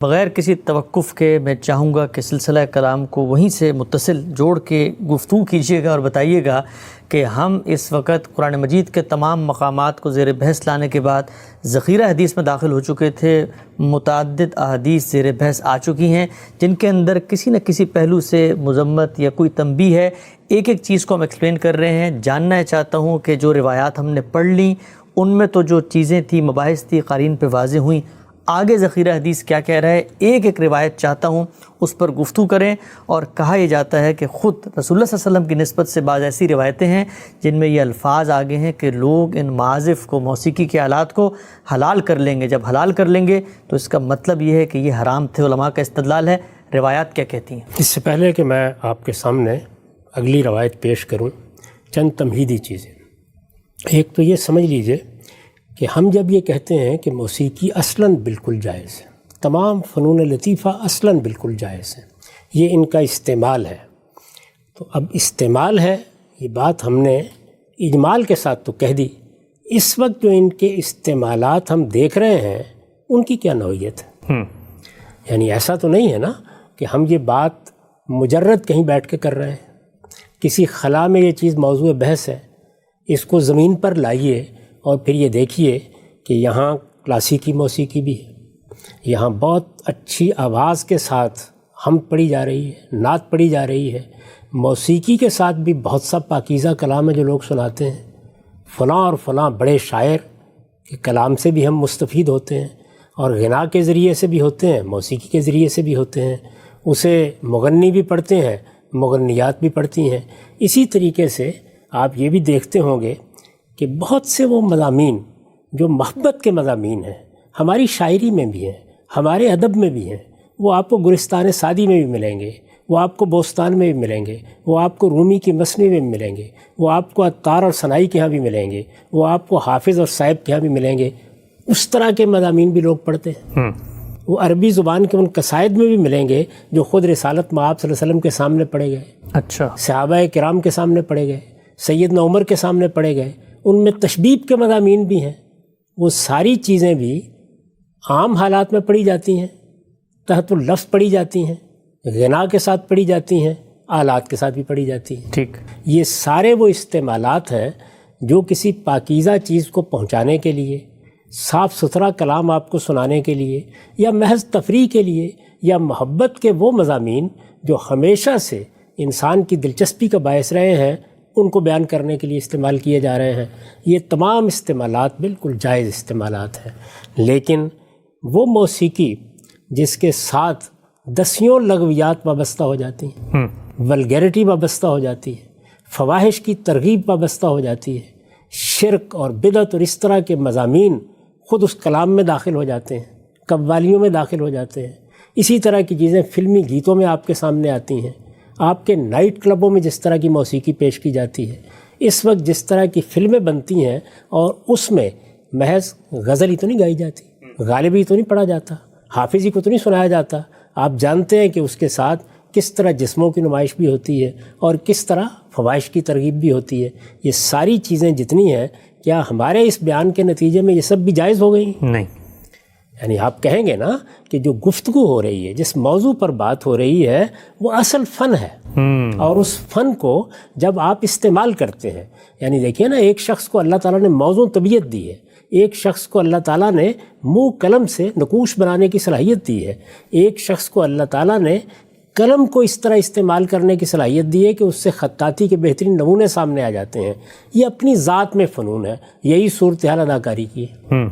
بغیر کسی توقف کے میں چاہوں گا کہ سلسلہ کلام کو وہیں سے متصل جوڑ کے گفتگو کیجیے گا اور بتائیے گا کہ ہم اس وقت قرآن مجید کے تمام مقامات کو زیر بحث لانے کے بعد ذخیرہ حدیث میں داخل ہو چکے تھے. متعدد احادیث زیر بحث آ چکی ہیں جن کے اندر کسی نہ کسی پہلو سے مذمت یا کوئی تنبیہ ہے. ایک ایک چیز کو ہم ایکسپلین کر رہے ہیں. جاننا چاہتا ہوں کہ جو روایات ہم نے پڑھ لیں ان میں تو جو چیزیں تھیں، مباحث تھی، قارئین پہ واضح ہوئیں. آگے ذخیرہ حدیث کیا کہہ رہا ہے، ایک ایک روایت چاہتا ہوں اس پر گفتگو کریں. اور کہا یہ جاتا ہے کہ خود رسول اللہ صلی اللہ علیہ وسلم کی نسبت سے بعض ایسی روایتیں ہیں جن میں یہ الفاظ آگے ہیں کہ لوگ ان معازف کو، موسیقی کے آلات کو حلال کر لیں گے. جب حلال کر لیں گے تو اس کا مطلب یہ ہے کہ یہ حرام تھے. علماء کا استدلال ہے. روایات کیا کہتی ہیں؟ اس سے پہلے کہ میں آپ کے سامنے اگلی روایت پیش کروں، چند تمہیدی چیزیں. ایک تو یہ سمجھ لیجئے کہ ہم جب یہ کہتے ہیں کہ موسیقی اصلاً بالکل جائز ہے، تمام فنون لطیفہ اصلاً بالکل جائز ہیں، یہ ان کا استعمال ہے. تو اب استعمال ہے، یہ بات ہم نے اجمال کے ساتھ تو کہہ دی. اس وقت جو ان کے استعمالات ہم دیکھ رہے ہیں ان کی کیا نوعیت ہے؟ یعنی ایسا تو نہیں ہے نا کہ ہم یہ بات مجرد کہیں بیٹھ کے کر رہے ہیں. کسی خلا میں یہ چیز موضوع بحث ہے، اس کو زمین پر لائیے اور پھر یہ دیکھیے کہ یہاں کلاسیکی موسیقی بھی ہے، یہاں بہت اچھی آواز کے ساتھ حمد پڑھی جا رہی ہے، نعت پڑھی جا رہی ہے. موسیقی کے ساتھ بھی بہت سا پاکیزہ کلام ہے جو لوگ سناتے ہیں. فلاں اور فلاں بڑے شاعر کے کلام سے بھی ہم مستفید ہوتے ہیں، اور غنا کے ذریعے سے بھی ہوتے ہیں، موسیقی کے ذریعے سے بھی ہوتے ہیں. اسے مغنی بھی پڑھتے ہیں، مغنیات بھی پڑھتی ہیں. اسی طریقے سے آپ یہ بھی دیکھتے ہوں گے کہ بہت سے وہ مضامین جو محبت کے مضامین ہیں ہماری شاعری میں بھی ہیں، ہمارے ادب میں بھی ہیں. وہ آپ کو گلستان سعدی میں بھی ملیں گے، وہ آپ کو بوستان میں بھی ملیں گے، وہ آپ کو رومی کی مثنوی میں بھی ملیں گے، وہ آپ کو عطار اور ثنائی کے ہاں بھی ملیں گے، وہ آپ کو حافظ اور صائب کے ہاں بھی ملیں گے. اس طرح کے مضامین بھی لوگ پڑھتے ہیں. وہ عربی زبان کے ان قصائد میں بھی ملیں گے جو خود رسالت مآب صلی اللہ علیہ وسلم کے سامنے پڑھے گئے، اچھا، صحابہ کرام کے سامنے پڑھے گئے، سیدنا عمر کے سامنے پڑھے گئے. ان میں تشبیب کے مضامین بھی ہیں. وہ ساری چیزیں بھی عام حالات میں پڑھی جاتی ہیں، تحت اللفظ پڑھی جاتی ہیں، غنا کے ساتھ پڑھی جاتی ہیں، آلات کے ساتھ بھی پڑھی جاتی ہیں. ٹھیک. یہ سارے وہ استعمالات ہیں جو کسی پاکیزہ چیز کو پہنچانے کے لیے، صاف ستھرا کلام آپ کو سنانے کے لیے، یا محض تفریح کے لیے، یا محبت کے وہ مضامین جو ہمیشہ سے انسان کی دلچسپی کا باعث رہے ہیں، ان کو بیان کرنے کے لیے استعمال کیے جا رہے ہیں. یہ تمام استعمالات بالکل جائز استعمالات ہیں. لیکن وہ موسیقی جس کے ساتھ دسیوں لغویات وابستہ ہو جاتی ہیں، ولگیرٹی وابستہ ہو جاتی ہے، فواحش کی ترغیب وابستہ ہو جاتی ہے، شرک اور بدعت اور اس طرح کے مضامین خود اس کلام میں داخل ہو جاتے ہیں، قوالیوں میں داخل ہو جاتے ہیں. اسی طرح کی چیزیں فلمی گیتوں میں آپ کے سامنے آتی ہیں. آپ کے نائٹ کلبوں میں جس طرح کی موسیقی پیش کی جاتی ہے، اس وقت جس طرح کی فلمیں بنتی ہیں، اور اس میں محض غزل ہی تو نہیں گائی جاتی، غالبی تو نہیں پڑھا جاتا، حافظی کو تو نہیں سنایا جاتا. آپ جانتے ہیں کہ اس کے ساتھ کس طرح جسموں کی نمائش بھی ہوتی ہے اور کس طرح فواحش کی ترغیب بھی ہوتی ہے. یہ ساری چیزیں جتنی ہیں، کیا ہمارے اس بیان کے نتیجے میں یہ سب بھی جائز ہو گئی؟ نہیں. یعنی آپ کہیں گے نا کہ جو گفتگو ہو رہی ہے، جس موضوع پر بات ہو رہی ہے، وہ اصل فن ہے. اور اس فن کو جب آپ استعمال کرتے ہیں، یعنی دیکھیے نا، ایک شخص کو اللہ تعالیٰ نے موزوں طبیعت دی ہے، ایک شخص کو اللہ تعالیٰ نے منہ قلم سے نقوش بنانے کی صلاحیت دی ہے، ایک شخص کو اللہ تعالیٰ نے قلم کو اس طرح استعمال کرنے کی صلاحیت دی ہے کہ اس سے خطاطی کے بہترین نمونے سامنے آ جاتے ہیں. یہ اپنی ذات میں فنون ہے. یہی صورتحال اداکاری کی ہے.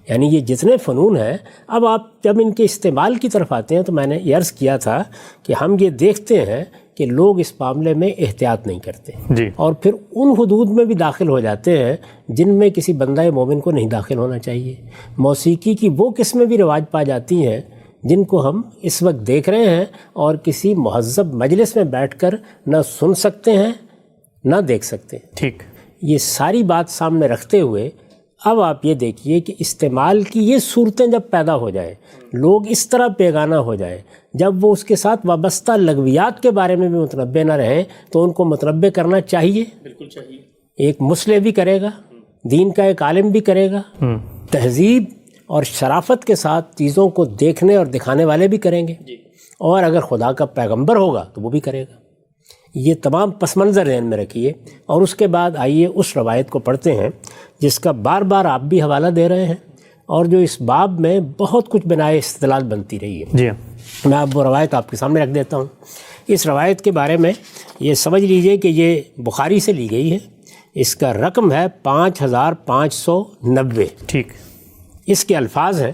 یعنی یہ جتنے فنون ہیں، اب آپ جب ان کے استعمال کی طرف آتے ہیں تو میں نے یہ عرض کیا تھا کہ ہم یہ دیکھتے ہیں کہ لوگ اس معاملے میں احتیاط نہیں کرتے جی، اور پھر ان حدود میں بھی داخل ہو جاتے ہیں جن میں کسی بندہ مومن کو نہیں داخل ہونا چاہیے. موسیقی کی وہ قسمیں بھی رواج پا جاتی ہیں جن کو ہم اس وقت دیکھ رہے ہیں، اور کسی مہذب مجلس میں بیٹھ کر نہ سن سکتے ہیں نہ دیکھ سکتے ہیں. ٹھیک. یہ ساری بات سامنے رکھتے ہوئے اب آپ یہ دیکھیے کہ استعمال کی یہ صورتیں جب پیدا ہو جائیں، لوگ اس طرح بیگانہ ہو جائیں، جب وہ اس کے ساتھ وابستہ لغویات کے بارے میں بھی متنبع نہ رہیں، تو ان کو متنبع کرنا چاہیے. بالکل چاہیے. ایک مصلح بھی کرے گا، دین کا ایک عالم بھی کرے گا. تہذیب اور شرافت کے ساتھ چیزوں کو دیکھنے اور دکھانے والے بھی کریں گے، اور اگر خدا کا پیغمبر ہوگا تو وہ بھی کرے گا۔ یہ تمام پس منظر ذہن میں رکھیے، اور اس کے بعد آئیے اس روایت کو پڑھتے ہیں جس کا بار بار آپ بھی حوالہ دے رہے ہیں، اور جو اس باب میں بہت کچھ بنائے استدلال بنتی رہی ہے۔ جی میں اب وہ روایت آپ کے سامنے رکھ دیتا ہوں۔ اس روایت کے بارے میں یہ سمجھ لیجئے کہ یہ بخاری سے لی گئی ہے، اس کا رقم ہے 5590۔ ٹھیک، اس کے الفاظ ہیں،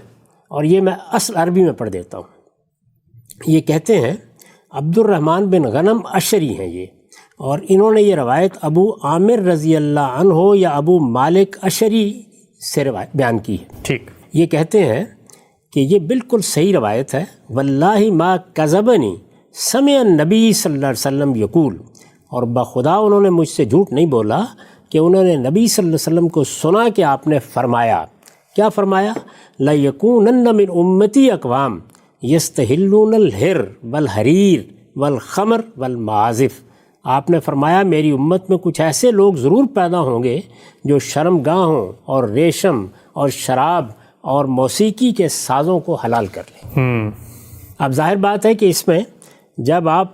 اور یہ میں اصل عربی میں پڑھ دیتا ہوں۔ یہ کہتے ہیں عبد الرحمن بن غنم اشری ہیں یہ، اور انہوں نے یہ روایت ابو عامر رضی اللہ عنہ یا ابو مالک اشری سے روایت بیان کی ہے۔ ٹھیک، یہ کہتے ہیں کہ یہ بالکل صحیح روایت ہے، واللہ ما کذبنی سمع النبی صلی اللہ علیہ وسلم یقول، اور بخدا انہوں نے مجھ سے جھوٹ نہیں بولا کہ انہوں نے نبی صلی اللہ علیہ وسلم کو سنا کہ آپ نے فرمایا۔ کیا فرمایا؟ لَيَكُونَنَّ مِنْ أُمَّتِي أَقْوَامٌ يَسْتَحِلُّونَ الْحِرَّ وَالْحَرِيرَ وَالْخَمْرَ وَالْمَعَازِفَ۔ آپ نے فرمایا میری امت میں کچھ ایسے لوگ ضرور پیدا ہوں گے جو شرمگاہوں اور ریشم اور شراب اور موسیقی کے سازوں کو حلال کر لیں۔ اب ظاہر بات ہے کہ اس میں جب آپ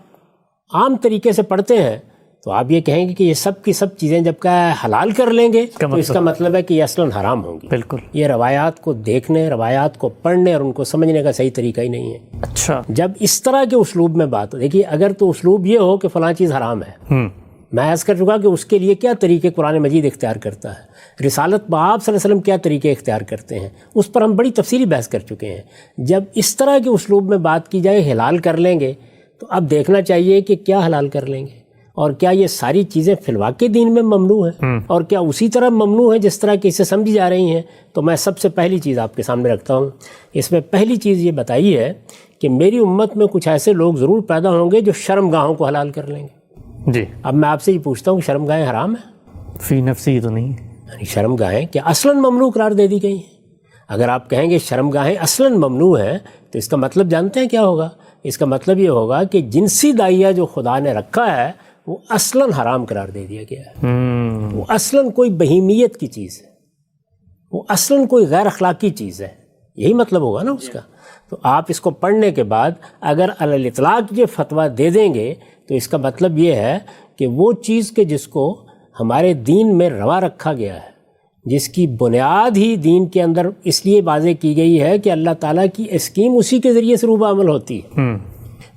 عام طریقے سے پڑھتے ہیں تو آپ یہ کہیں گے کہ یہ سب کی سب چیزیں جب کا حلال کر لیں گے تو اس کا مطلب ہے کہ یہ اصلاً حرام ہوں گی۔ بالکل، یہ روایات کو دیکھنے، روایات کو پڑھنے اور ان کو سمجھنے کا صحیح طریقہ ہی نہیں ہے۔ اچھا، جب اس طرح کے اسلوب میں بات ہو، دیکھیے اگر تو اسلوب یہ ہو کہ فلاں چیز حرام ہے، میں عرض کر چکا کہ اس کے لیے کیا طریقے قرآن مجید اختیار کرتا ہے، رسالت بآب صلی اللہ علیہ وسلم کیا طریقے اختیار کرتے ہیں، اس پر ہم بڑی تفصیلی بحث کر چکے ہیں۔ جب اس طرح کے اسلوب میں بات کی جائے حلال کر لیں گے تو اب دیکھنا چاہیے کہ کیا حلال کر لیں گے، اور کیا یہ ساری چیزیں فی الواقع دین میں ممنوع ہیں، اور کیا اسی طرح ممنوع ہیں جس طرح کہ اسے سمجھی جا رہی ہیں۔ تو میں سب سے پہلی چیز آپ کے سامنے رکھتا ہوں، اس میں پہلی چیز یہ بتائی ہے کہ میری امت میں کچھ ایسے لوگ ضرور پیدا ہوں گے جو شرمگاہوں کو حلال کر لیں گے۔ جی، اب میں آپ سے یہ پوچھتا ہوں کہ شرمگاہیں حرام ہیں؟ فی نفسی تو نہیں، یعنی شرمگاہیں کیا اصلاً ممنوع قرار دے دی گئی ہیں؟ اگر آپ کہیں گے شرمگاہیں اصلاً ممنوع ہیں تو اس کا مطلب جانتے ہیں کیا ہوگا؟ اس کا مطلب یہ ہوگا کہ جنسی داعیہ جو خدا نے رکھا ہے وہ اصلاً حرام قرار دے دیا گیا ہے، وہ اصلاً کوئی بہیمیت کی چیز ہے، وہ اصلاً کوئی غیر اخلاقی چیز ہے، یہی مطلب ہوگا نا اس کا۔ تو آپ اس کو پڑھنے کے بعد اگر علی الاطلاق یہ فتویٰ دے دیں گے تو اس کا مطلب یہ ہے کہ وہ چیز کہ جس کو ہمارے دین میں روا رکھا گیا ہے، جس کی بنیاد ہی دین کے اندر اس لیے واضح کی گئی ہے کہ اللہ تعالیٰ کی اسکیم اسی کے ذریعے سے روبہ عمل ہوتی ہے،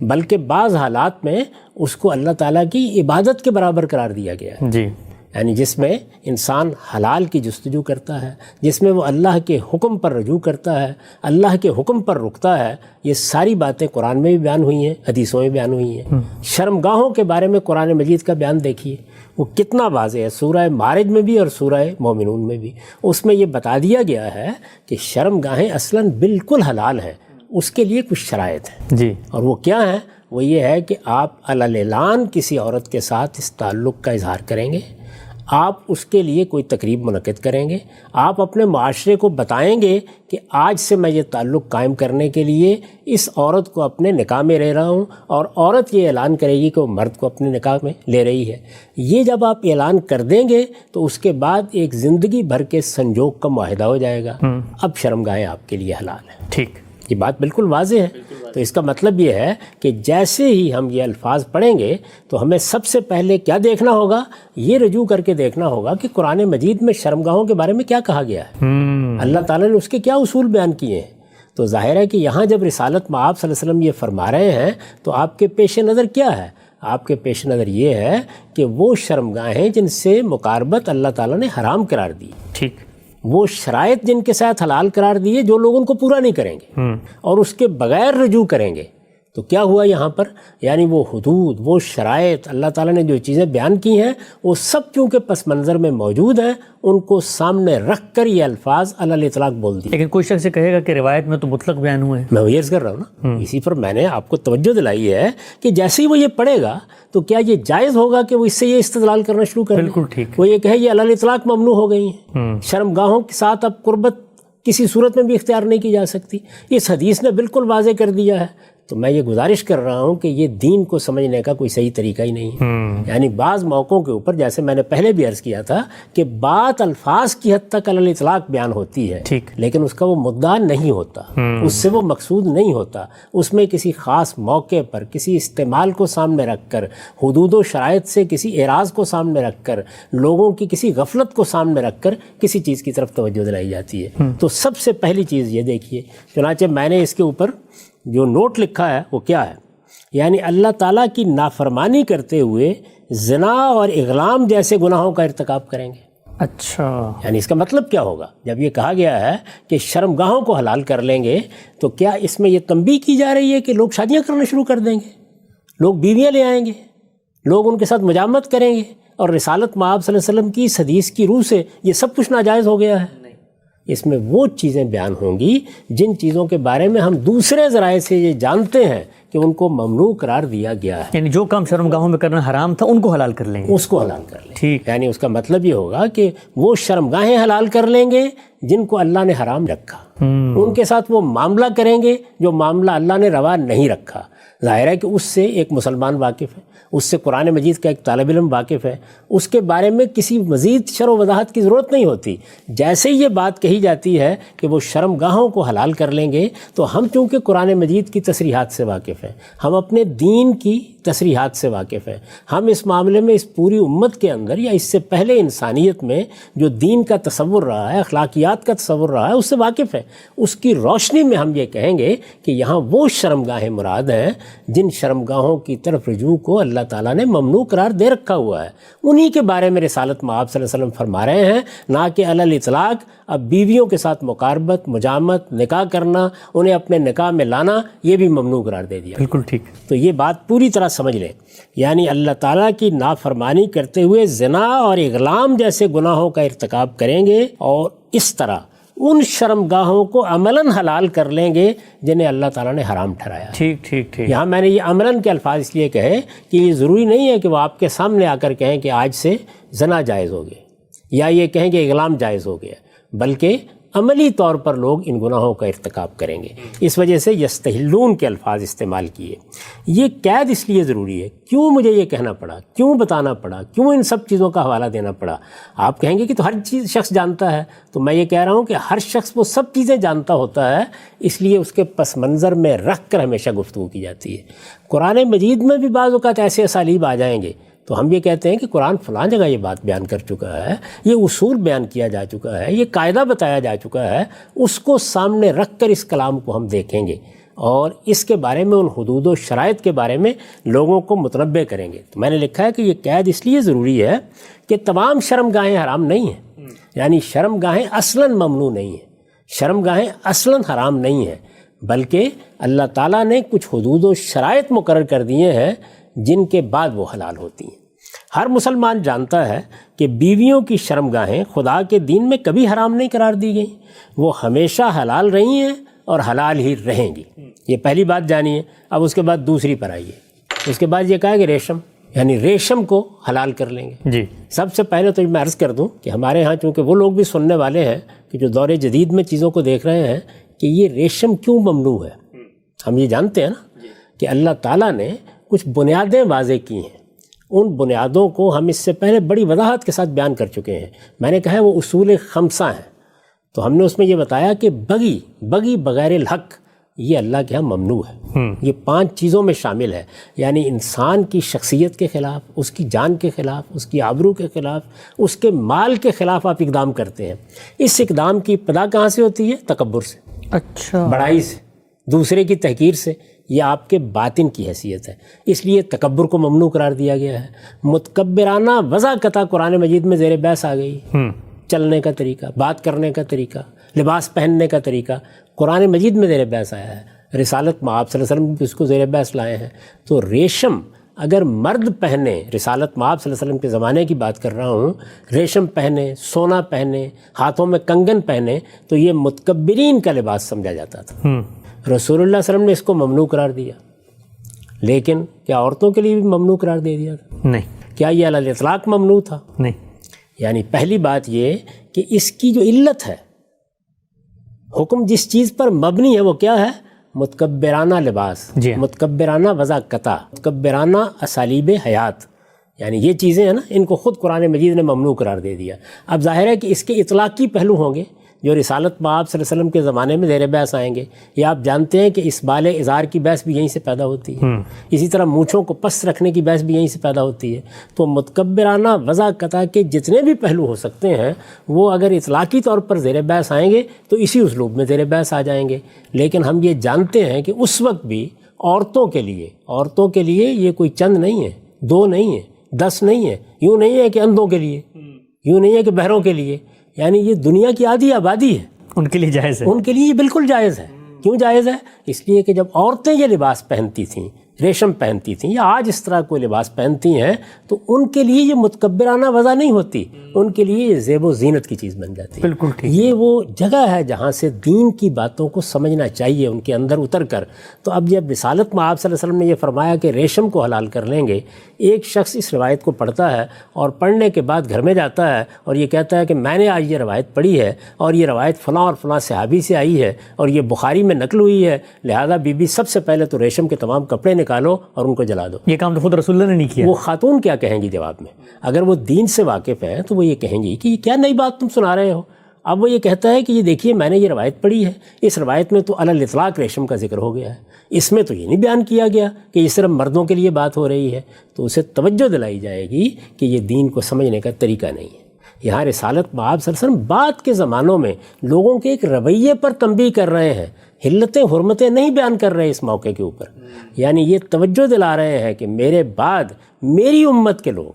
بلکہ بعض حالات میں اس کو اللہ تعالیٰ کی عبادت کے برابر قرار دیا گیا ہے، جی، یعنی جس میں انسان حلال کی جستجو کرتا ہے، جس میں وہ اللہ کے حکم پر رجوع کرتا ہے، اللہ کے حکم پر رکتا ہے۔ یہ ساری باتیں قرآن میں بھی بیان ہوئی ہیں، حدیثوں میں بیان ہوئی ہیں۔ شرمگاہوں کے بارے میں قرآن مجید کا بیان دیکھیے، وہ کتنا واضح ہے، سورہ معارج میں بھی اور سورہ مومنون میں بھی۔ اس میں یہ بتا دیا گیا ہے کہ شرمگاہیں اصلاً بالکل حلال ہیں، اس کے لیے کچھ شرائط ہیں، جی، اور وہ کیا ہیں؟ وہ یہ ہے کہ آپ علی الاعلان کسی عورت کے ساتھ اس تعلق کا اظہار کریں گے، آپ اس کے لیے کوئی تقریب منعقد کریں گے، آپ اپنے معاشرے کو بتائیں گے کہ آج سے میں یہ تعلق قائم کرنے کے لیے اس عورت کو اپنے نکاح میں لے رہا ہوں، اور عورت یہ اعلان کرے گی کہ وہ مرد کو اپنے نکاح میں لے رہی ہے۔ یہ جب آپ اعلان کر دیں گے تو اس کے بعد ایک زندگی بھر کے سنجوگ کا معاہدہ ہو جائے گا، اب شرمگاہیں آپ کے لیے حلال ہیں۔ ٹھیک، یہ بات بالکل واضح ہے۔ تو اس کا مطلب یہ ہے کہ جیسے ہی ہم یہ الفاظ پڑھیں گے تو ہمیں سب سے پہلے کیا دیکھنا ہوگا؟ یہ رجوع کر کے دیکھنا ہوگا کہ قرآن مجید میں شرمگاہوں کے بارے میں کیا کہا گیا ہے، اللہ تعالیٰ نے اس کے کیا اصول بیان کیے ہیں۔ تو ظاہر ہے کہ یہاں جب رسالت مآب صلی اللہ علیہ وسلم یہ فرما رہے ہیں تو آپ کے پیش نظر کیا ہے؟ آپ کے پیش نظر یہ ہے کہ وہ شرمگاہیں جن سے مقاربت اللہ تعالیٰ نے حرام قرار دی، ٹھیک، وہ شرائط جن کے ساتھ حلال قرار دیے، جو لوگ ان کو پورا نہیں کریں گے اور اس کے بغیر رجوع کریں گے، تو کیا ہوا یہاں پر؟ یعنی وہ حدود، وہ شرائط اللہ تعالیٰ نے جو چیزیں بیان کی ہیں وہ سب چونکہ پس منظر میں موجود ہیں، ان کو سامنے رکھ کر یہ الفاظ علی الاطلاق بول دیے۔ لیکن کوئی شخص کہے گا کہ روایت میں تو مطلق بیان ہوئے ہیں۔ میں یہ عرض کر رہا ہوں نا، اسی پر میں نے آپ کو توجہ دلائی ہے کہ جیسے ہی وہ یہ پڑھے گا تو کیا یہ جائز ہوگا کہ وہ اس سے یہ استدلال کرنا شروع کر دے؟ بالکل ٹھیک، وہ یہ کہے یہ علی الاطلاق ممنوع ہو گئی ہیں، شرمگاہوں کے ساتھ اب قربت کسی صورت میں بھی اختیار نہیں کی جا سکتی۔ اس حدیث نے بالکل واضح کر دیا ہے تو میں یہ گزارش کر رہا ہوں کہ یہ دین کو سمجھنے کا کوئی صحیح طریقہ ہی نہیں ہے۔ یعنی بعض موقعوں کے اوپر، جیسے میں نے پہلے بھی عرض کیا تھا کہ بات الفاظ کی حد تک علی الاطلاق بیان ہوتی ہے، لیکن اس کا وہ مدعا نہیں ہوتا، اس سے وہ مقصود نہیں ہوتا۔ اس میں کسی خاص موقع پر کسی استعمال کو سامنے رکھ کر، حدود و شرائط سے کسی اعراض کو سامنے رکھ کر، لوگوں کی کسی غفلت کو سامنے رکھ کر کسی چیز کی طرف توجہ دلائی جاتی ہے۔ تو سب سے پہلی چیز یہ دیکھیے، چنانچہ میں نے اس کے اوپر جو نوٹ لکھا ہے وہ کیا ہے، یعنی اللہ تعالیٰ کی نافرمانی کرتے ہوئے زنا اور اغلام جیسے گناہوں کا ارتکاب کریں گے۔ اچھا، یعنی اس کا مطلب کیا ہوگا؟ جب یہ کہا گیا ہے کہ شرمگاہوں کو حلال کر لیں گے، تو کیا اس میں یہ تنبیہ کی جا رہی ہے کہ لوگ شادیاں کرنا شروع کر دیں گے، لوگ بیویاں لے آئیں گے، لوگ ان کے ساتھ مجامت کریں گے، اور رسالت مآب صلی اللہ علیہ وسلم کی اس حدیث کی روح سے یہ سب کچھ ناجائز ہو گیا ہے؟ اس میں وہ چیزیں بیان ہوں گی جن چیزوں کے بارے میں ہم دوسرے ذرائع سے یہ جانتے ہیں کہ ان کو ممنوع قرار دیا گیا ہے۔ یعنی جو کام شرمگاہوں میں کرنا حرام تھا ان کو حلال کر لیں گے، اس کو حلال کر لیں۔ ٹھیک، یعنی اس کا مطلب یہ ہوگا کہ وہ شرمگاہیں حلال کر لیں گے جن کو اللہ نے حرام رکھا، ان کے ساتھ وہ معاملہ کریں گے جو معاملہ اللہ نے روا نہیں رکھا۔ ظاہر ہے کہ اس سے ایک مسلمان واقف ہے، اس سے قرآن مجید کا ایک طالب علم واقف ہے، اس کے بارے میں کسی مزید شرح و وضاحت کی ضرورت نہیں ہوتی۔ جیسے ہی یہ بات کہی جاتی ہے کہ وہ شرمگاہوں کو حلال کر لیں گے، تو ہم چونکہ قرآن مجید کی تصریحات سے واقف ہیں، ہم اپنے دین کی تصریحات سے واقف ہیں، ہم اس معاملے میں اس پوری امت کے اندر یا اس سے پہلے انسانیت میں جو دین کا تصور رہا ہے، اخلاقیات کا تصور رہا ہے، اس سے واقف ہیں۔ اس کی روشنی میں ہم یہ کہیں گے کہ یہاں وہ شرمگاہیں مراد ہیں جن شرمگاہوں کی طرف رجوع کو اللہ تعالیٰ نے ممنوع قرار دے رکھا ہوا ہے، انہی کے بارے میں رسالت مآب صلی اللہ علیہ وسلم فرما رہے ہیں، نہ کہ علی الاطلاق اب بیویوں کے ساتھ مقاربت، مجامت، نکاح کرنا، انہیں اپنے نکاح میں لانا، یہ بھی ممنوع قرار دے دیا۔ بالکل ٹھیک۔ تو یہ بات پوری طرح سمجھ لیں، یعنی اللہ تعالیٰ کی نافرمانی کرتے ہوئے زنا اور اغلام جیسے گناہوں کا ارتکاب کریں گے، اور اس طرح ان شرمگاہوں کو عملاً حلال کر لیں گے جنہیں اللہ تعالیٰ نے حرام ٹھہرایا۔ ٹھیک ٹھیک ٹھیک۔ یہاں میں نے یہ عملاً کے الفاظ اس لیے کہے کہ یہ ضروری نہیں ہے کہ وہ آپ کے سامنے آ کر کہیں کہ آج سے زنا جائز ہو گیا، یا یہ کہیں کہ اغلام جائز ہو گیا، بلکہ عملی طور پر لوگ ان گناہوں کا ارتکاب کریں گے۔ اس وجہ سے یستحلون کے الفاظ استعمال کیے۔ یہ قید اس لیے ضروری ہے، کیوں مجھے یہ کہنا پڑا، کیوں بتانا پڑا، کیوں ان سب چیزوں کا حوالہ دینا پڑا؟ آپ کہیں گے کہ تو ہر چیز شخص جانتا ہے، تو میں یہ کہہ رہا ہوں کہ ہر شخص وہ سب چیزیں جانتا ہوتا ہے، اس لیے اس کے پس منظر میں رکھ کر ہمیشہ گفتگو کی جاتی ہے۔ قرآن مجید میں بھی بعض اوقات ایسے اسالیب آ جائیں گے تو ہم یہ کہتے ہیں کہ قرآن فلاں جگہ یہ بات بیان کر چکا ہے، یہ اصول بیان کیا جا چکا ہے، یہ قاعدہ بتایا جا چکا ہے، اس کو سامنے رکھ کر اس کلام کو ہم دیکھیں گے اور اس کے بارے میں، ان حدود و شرائط کے بارے میں لوگوں کو متنبع کریں گے۔ تو میں نے لکھا ہے کہ یہ قید اس لیے ضروری ہے کہ تمام شرمگاہیں حرام نہیں ہیں، یعنی شرمگاہیں اصلاً ممنوع نہیں ہیں، شرمگاہیں اصلاً حرام نہیں ہیں، بلکہ اللہ تعالیٰ نے کچھ حدود و شرائط مقرر کر دیے ہیں جن کے بعد وہ حلال ہوتی ہیں۔ ہر مسلمان جانتا ہے کہ بیویوں کی شرمگاہیں خدا کے دین میں کبھی حرام نہیں قرار دی گئیں، وہ ہمیشہ حلال رہی ہیں اور حلال ہی رہیں گی۔ یہ پہلی بات جانیے۔ اب اس کے بعد دوسری پر آئیے۔ اس کے بعد یہ کہا کہ ریشم، یعنی ریشم کو حلال کر لیں گے۔ جی، سب سے پہلے تو میں عرض کر دوں کہ ہمارے ہاں چونکہ وہ لوگ بھی سننے والے ہیں کہ جو دور جدید میں چیزوں کو دیکھ رہے ہیں کہ یہ ریشم کیوں ممنوع ہے، ہم یہ جانتے ہیں نا کہ اللہ تعالیٰ نے کچھ بنیادیں واضح کی ہیں، ان بنیادوں کو ہم اس سے پہلے بڑی وضاحت کے ساتھ بیان کر چکے ہیں۔ میں نے کہا ہے وہ اصول خمسہ ہیں، تو ہم نے اس میں یہ بتایا کہ بغی بغیر الحق یہ اللہ کے ہاں ممنوع ہے، یہ 5 چیزوں میں شامل ہے، یعنی انسان کی شخصیت کے خلاف، اس کی جان کے خلاف، اس کی آبرو کے خلاف، اس کے مال کے خلاف آپ اقدام کرتے ہیں۔ اس اقدام کی ابتدا کہاں سے ہوتی ہے؟ تکبر سے، اچھا، بڑائی سے، دوسرے کی تحقیر سے۔ یہ آپ کے باطن کی حیثیت ہے، اس لیے تکبر کو ممنوع قرار دیا گیا ہے۔ متکبرانہ وضع قطع قرآن مجید میں زیر بحث آ گئی، چلنے کا طریقہ، بات کرنے کا طریقہ، لباس پہننے کا طریقہ قرآن مجید میں زیر بحث آیا ہے۔ رسالت مآب صلی اللہ علیہ وسلم بھی اس کو زیر بحث لائے ہیں۔ تو ریشم اگر مرد پہنے، رسالت مآب صلی اللہ علیہ وسلم کے زمانے کی بات کر رہا ہوں، ریشم پہنے، سونا پہنے، ہاتھوں میں کنگن پہنے، تو یہ متکبرین کا لباس سمجھا جاتا تھا۔ رسول اللہ صلی اللہ علیہ وسلم نے اس کو ممنوع قرار دیا، لیکن کیا عورتوں کے لیے بھی ممنوع قرار دے دیا تھا؟ نہیں۔ کیا یہ علی الاطلاق ممنوع تھا؟ نہیں۔ یعنی پہلی بات یہ کہ اس کی جو علت ہے، حکم جس چیز پر مبنی ہے وہ کیا ہے؟ متکبرانہ لباس، جی، متکبرانہ وضع قطع، متکبرانہ اسالیب حیات، یعنی یہ چیزیں ہیں نا، ان کو خود قرآن مجید نے ممنوع قرار دے دیا۔ اب ظاہر ہے کہ اس کے اطلاقی پہلو ہوں گے جو رسالت مآب صلی اللہ علیہ وسلم کے زمانے میں زیر بحث آئیں گے۔ یہ آپ جانتے ہیں کہ اس بال ازار کی بحث بھی یہیں سے پیدا ہوتی ہے، اسی طرح مونچھوں کو پس رکھنے کی بحث بھی یہیں سے پیدا ہوتی ہے۔ تو متکبرانہ وضع قطع کے جتنے بھی پہلو ہو سکتے ہیں وہ اگر اطلاقی طور پر زیر بحث آئیں گے تو اسی اسلوب میں زیر بحث آ جائیں گے۔ لیکن ہم یہ جانتے ہیں کہ اس وقت بھی عورتوں کے لیے یہ کوئی چند نہیں ہے، دو نہیں ہے، 10 نہیں ہے، یوں نہیں ہے کہ اندھوں کے لیے، یوں نہیں ہے کہ بہروں کے لیے، یعنی یہ دنیا کی آدھی آبادی ہے، ان کے لیے جائز ہے، ان کے لیے یہ بالکل جائز ہے۔ کیوں جائز ہے؟ اس لیے کہ جب عورتیں یہ لباس پہنتی تھیں، ریشم پہنتی تھیں یا آج اس طرح کوئی لباس پہنتی ہیں، تو ان کے لیے یہ متکبرانہ وضع نہیں ہوتی، ان کے لیے یہ زیب و زینت کی چیز بن جاتی ہے۔ بالکل ٹھیک۔ یہ وہ جگہ ہے جہاں سے دین کی باتوں کو سمجھنا چاہیے ان کے اندر اتر کر۔ تو اب جب رسالت میں آپ صلی اللہ علیہ وسلم نے یہ فرمایا کہ ریشم کو حلال کر لیں گے، ایک شخص اس روایت کو پڑھتا ہے اور پڑھنے کے بعد گھر میں جاتا ہے اور یہ کہتا ہے کہ میں نے آج یہ روایت پڑھی ہے اور یہ روایت فلاں اور فلاں صحابی سے آئی ہے اور یہ بخاری میں نقل ہوئی ہے، لہذا بی بی سب سے پہلے تو ریشم کے تمام کپڑے نکالو اور ان کو جلا دو۔ یہ کام تو خود رسول اللہ نے نہیں کیا۔ وہ خاتون کیا کہیں گی جواب میں؟ اگر وہ دین سے واقف ہیں تو وہ یہ کہیں گی کہ یہ کیا نئی بات تم سنا رہے ہو۔ اب وہ یہ کہتا ہے کہ یہ دیکھیے میں نے یہ روایت پڑھی ہے، اس روایت میں تو علی الاطلاق ریشم کا ذکر ہو گیا ہے، اس میں تو یہ نہیں بیان کیا گیا کہ یہ صرف مردوں کے لیے بات ہو رہی ہے۔ تو اسے توجہ دلائی جائے گی کہ یہ دین کو سمجھنے کا طریقہ نہیں ہے۔ یہاں رسالت مآب صلی اللہ علیہ وسلم بعد کے زمانوں میں لوگوں کے ایک رویے پر تنبیہ کر رہے ہیں، حلتیں حرمتیں نہیں بیان کر رہے اس موقع کے اوپر، یعنی یہ توجہ دلا رہے ہیں کہ میرے بعد میری امت کے لوگ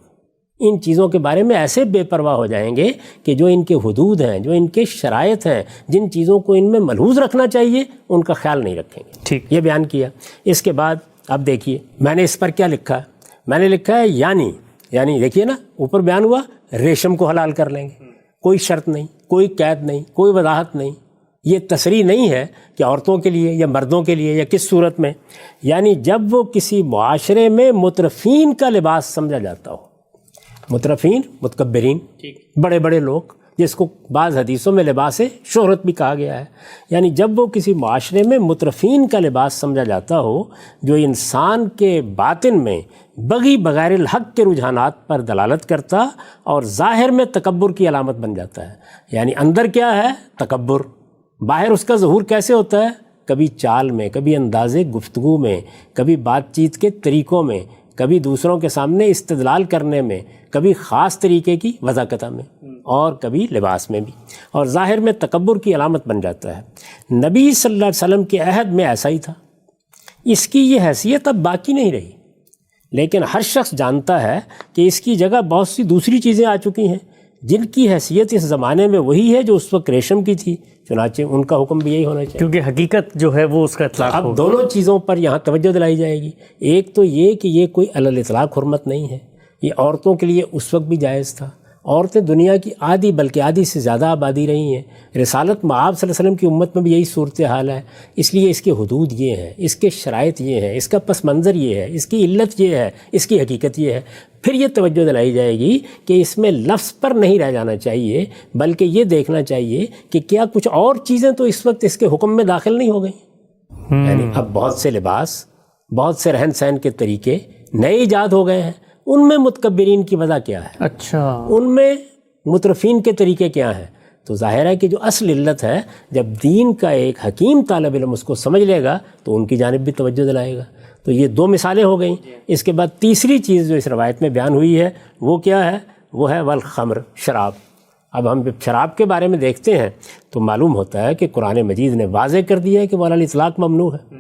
ان چیزوں کے بارے میں ایسے بے پرواہ ہو جائیں گے کہ جو ان کے حدود ہیں، جو ان کے شرائط ہیں، جن چیزوں کو ان میں ملحوظ رکھنا چاہیے ان کا خیال نہیں رکھیں گے۔ ٹھیک، یہ بیان کیا۔ اس کے بعد اب دیکھیے میں نے اس پر کیا لکھا ہے، میں نے لکھا ہے یعنی دیکھیے نا، اوپر بیان ہوا ریشم کو حلال کر لیں گے، کوئی شرط نہیں، کوئی قید نہیں، کوئی وضاحت نہیں، یہ تصریح نہیں ہے کہ عورتوں کے لیے یا مردوں کے لیے یا کس صورت میں، یعنی جب وہ کسی معاشرے میں مترفین کا لباس سمجھا جاتا ہو، مترفین متکبرین بڑے بڑے لوگ، جس کو بعض حدیثوں میں لباس شہرت بھی کہا گیا ہے، یعنی جب وہ کسی معاشرے میں مترفین کا لباس سمجھا جاتا ہو جو انسان کے باطن میں بغی بغیر الحق کے رجحانات پر دلالت کرتا اور ظاہر میں تکبر کی علامت بن جاتا ہے۔ یعنی اندر کیا ہے؟ تکبر، باہر اس کا ظہور کیسے ہوتا ہے؟ کبھی چال میں، کبھی انداز گفتگو میں، کبھی بات چیت کے طریقوں میں، کبھی دوسروں کے سامنے استدلال کرنے میں، کبھی خاص طریقے کی وضاقتہ میں، اور کبھی لباس میں بھی، اور ظاہر میں تکبر کی علامت بن جاتا ہے۔ نبی صلی اللہ علیہ وسلم کے عہد میں ایسا ہی تھا، اس کی یہ حیثیت اب باقی نہیں رہی، لیکن ہر شخص جانتا ہے کہ اس کی جگہ بہت سی دوسری چیزیں آ چکی ہیں جن کی حیثیت اس زمانے میں وہی ہے جو اس وقت ریشم کی تھی، چنانچہ ان کا حکم بھی یہی ہونا چاہیے، کیونکہ حقیقت جو ہے وہ اس کا اطلاق ہوگا۔ اب دونوں چیزوں پر یہاں توجہ دلائی جائے گی۔ ایک تو یہ کہ یہ کوئی علی الاطلاق حرمت نہیں ہے، یہ عورتوں کے لیے اس وقت بھی جائز تھا۔ عورتیں دنیا کی آدھی بلکہ آدھی سے زیادہ آبادی رہی ہیں، رسالت مآب صلی اللہ علیہ وسلم کی امت میں بھی یہی صورتحال ہے، اس لیے اس کے حدود یہ ہیں، اس کے شرائط یہ ہیں، اس کا پس منظر یہ ہے، اس کی علت یہ ہے، اس کی حقیقت یہ ہے۔ پھر یہ توجہ دلائی جائے گی کہ اس میں لفظ پر نہیں رہ جانا چاہیے، بلکہ یہ دیکھنا چاہیے کہ کیا کچھ اور چیزیں تو اس وقت اس کے حکم میں داخل نہیں ہو گئیں۔ یعنی اب بہت سے لباس، بہت سے رہن سہن کے طریقے نئے ایجاد ہو گئے ہیں، ان میں متکبرین کی وجہ کیا ہے؟ اچھا، ان میں مترفین کے طریقے کیا ہیں؟ تو ظاہر ہے کہ جو اصل علت ہے، جب دین کا ایک حکیم طالب علم اس کو سمجھ لے گا تو ان کی جانب بھی توجہ دلائے گا۔ تو یہ دو مثالیں ہو گئیں۔ اس کے بعد تیسری چیز جو اس روایت میں بیان ہوئی ہے وہ کیا ہے؟ وہ ہے والخمر، شراب۔ اب ہم شراب کے بارے میں دیکھتے ہیں تو معلوم ہوتا ہے کہ قرآن مجید نے واضح کر دیا ہے کہ وہ علی الاطلاق ممنوع ہے،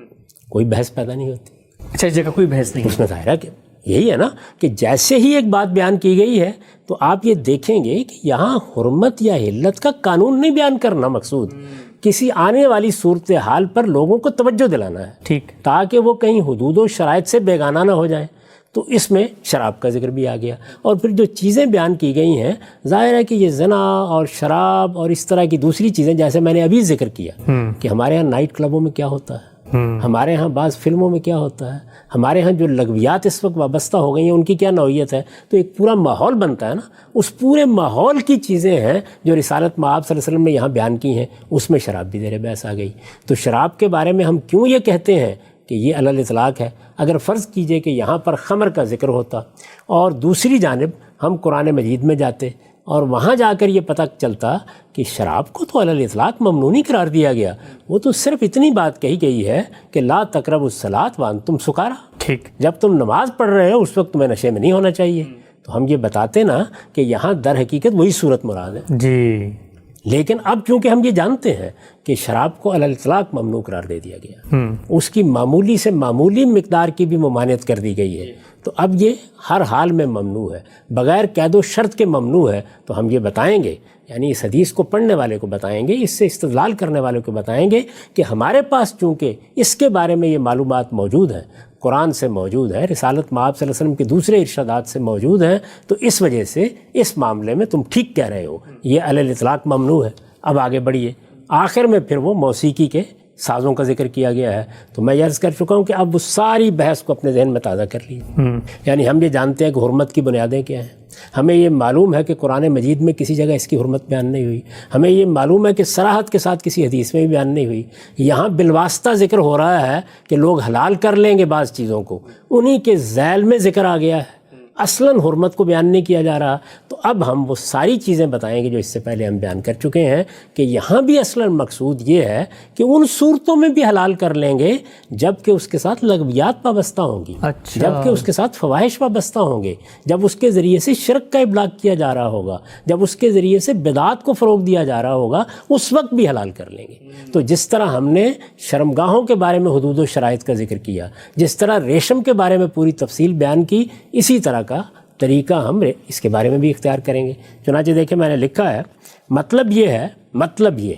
کوئی بحث پیدا نہیں ہوتی، اچھا، اس جگہ کوئی بحث نہیں۔ اس میں ظاہر ہے کہ یہی ہے نا کہ جیسے ہی ایک بات بیان کی گئی ہے تو آپ یہ دیکھیں گے کہ یہاں حرمت یا حلت کا قانون نہیں بیان کرنا مقصود، کسی آنے والی صورتحال پر لوگوں کو توجہ دلانا ہے، ٹھیک، تاکہ وہ کہیں حدود و شرائط سے بیگانہ نہ ہو جائیں۔ تو اس میں شراب کا ذکر بھی آ گیا، اور پھر جو چیزیں بیان کی گئی ہیں ظاہر ہے کہ یہ زنا اور شراب اور اس طرح کی دوسری چیزیں، جیسے میں نے ابھی ذکر کیا کہ ہمارے ہاں نائٹ کلبوں میں کیا ہوتا ہے، ہمارے ہاں بعض فلموں میں کیا ہوتا ہے، ہمارے ہاں جو لغویات اس وقت وابستہ ہو گئی ہیں ان کی کیا نوعیت ہے، تو ایک پورا ماحول بنتا ہے نا، اس پورے ماحول کی چیزیں ہیں جو رسالت مآب صلی اللہ علیہ وسلم نے یہاں بیان کی ہیں، اس میں شراب بھی زیر بحث آ گئی۔ تو شراب کے بارے میں ہم کیوں یہ کہتے ہیں کہ یہ علی الاطلاق ہے؟ اگر فرض کیجئے کہ یہاں پر خمر کا ذکر ہوتا اور دوسری جانب ہم قرآن مجید میں جاتے اور وہاں جا کر یہ پتہ چلتا کہ شراب کو تو علی الاطلاق ممنوع نہیں قرار دیا گیا، وہ تو صرف اتنی بات کہی گئی ہے کہ لا تقربوا الصلاۃ وانتم سکارا، ٹھیک، جب تم نماز پڑھ رہے ہو اس وقت تمہیں نشے میں نہیں ہونا چاہیے۔ تو ہم یہ بتاتے نا کہ یہاں در حقیقت وہی صورت مراد ہے جی، لیکن اب چونکہ ہم یہ جانتے ہیں کہ شراب کو علی الاطلاق ممنوع قرار دے دیا گیا، اس کی معمولی سے معمولی مقدار کی بھی ممانعت کر دی گئی ہے، تو اب یہ ہر حال میں ممنوع ہے، بغیر قید و شرط کے ممنوع ہے، تو ہم یہ بتائیں گے، یعنی اس حدیث کو پڑھنے والے کو بتائیں گے، اس سے استدلال کرنے والے کو بتائیں گے کہ ہمارے پاس چونکہ اس کے بارے میں یہ معلومات موجود ہیں، قرآن سے موجود ہے، رسالت مآب صلی اللہ علیہ وسلم کے دوسرے ارشادات سے موجود ہیں، تو اس وجہ سے اس معاملے میں تم ٹھیک کہہ رہے ہو، یہ علی الاطلاق ممنوع ہے۔ اب آگے بڑھیے، آخر میں پھر وہ موسیقی کے سازوں کا ذکر کیا گیا ہے، تو میں عرض کر چکا ہوں کہ اب وہ ساری بحث کو اپنے ذہن میں تازہ کر لیجیے۔ یعنی ہم یہ جانتے ہیں کہ حرمت کی بنیادیں کیا ہیں، ہمیں یہ معلوم ہے کہ قرآن مجید میں کسی جگہ اس کی حرمت بیان نہیں ہوئی، ہمیں یہ معلوم ہے کہ صراحت کے ساتھ کسی حدیث میں بھی بیان نہیں ہوئی، یہاں بالواسطہ ذکر ہو رہا ہے کہ لوگ حلال کر لیں گے بعض چیزوں کو، انہی کے ذیل میں ذکر آ گیا ہے، اصلاً حرمت کو بیان نہیں کیا جا رہا۔ تو اب ہم وہ ساری چیزیں بتائیں گے جو اس سے پہلے ہم بیان کر چکے ہیں کہ یہاں بھی اصلاً مقصود یہ ہے کہ ان صورتوں میں بھی حلال کر لیں گے جب کہ اس کے ساتھ لغویات وابستہ ہوں گی، اچھا، جب کہ اس کے ساتھ فواحش وابستہ ہوں گے، جب اس کے ذریعے سے شرک کا ابلاغ کیا جا رہا ہوگا، جب اس کے ذریعے سے بدعات کو فروغ دیا جا رہا ہوگا، اس وقت بھی حلال کر لیں گے۔ تو جس طرح ہم نے شرمگاہوں کے بارے میں حدود و شرائط کا ذکر کیا، جس طرح ریشم کے بارے میں پوری تفصیل بیان کی، اسی طرح کا طریقہ ہم اس کے بارے میں بھی اختیار کریں گے۔ چنانچہ دیکھیں میں نے لکھا ہے، مطلب یہ ہے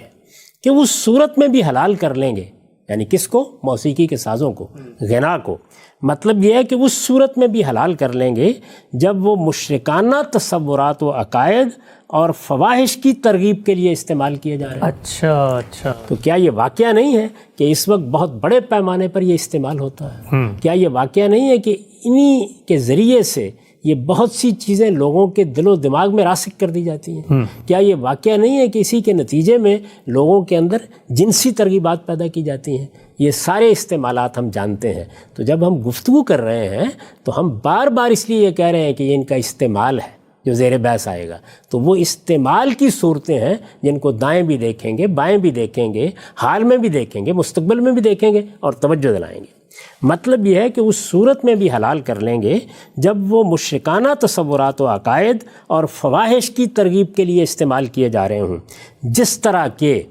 کہ اس صورت میں بھی حلال کر لیں گے، یعنی کس کو؟ موسیقی کے سازوں کو، غنا کو۔ مطلب یہ ہے کہ اس صورت میں بھی حلال کر لیں گے جب وہ مشرکانہ تصورات و عقائد اور فواحش کی ترغیب کے لیے استعمال کیے جا رہے ہیں۔ اچھا، تو کیا یہ واقعہ نہیں ہے کہ اس وقت بہت بڑے پیمانے پر یہ استعمال ہوتا ہے؟ کیا یہ واقعہ نہیں ہے کہ انہی کے ذریعے سے یہ بہت سی چیزیں لوگوں کے دل و دماغ میں راسخ کر دی جاتی ہیں؟ کیا یہ واقعہ نہیں ہے کہ اسی کے نتیجے میں لوگوں کے اندر جنسی ترغیبات پیدا کی جاتی ہیں؟ یہ سارے استعمالات ہم جانتے ہیں۔ تو جب ہم گفتگو کر رہے ہیں تو ہم بار بار اس لیے یہ کہہ رہے ہیں کہ یہ ان کا استعمال ہے جو زیر بحث آئے گا، تو وہ استعمال کی صورتیں ہیں جن کو دائیں بھی دیکھیں گے، بائیں بھی دیکھیں گے، حال میں بھی دیکھیں گے، مستقبل میں بھی دیکھیں گے اور توجہ دلائیں گے۔ مطلب یہ ہے کہ اس صورت میں بھی حلال کر لیں گے جب وہ مشرکانہ تصورات و عقائد اور فواحش کی ترغیب کے لیے استعمال کیے جا رہے ہوں، جس طرح کہ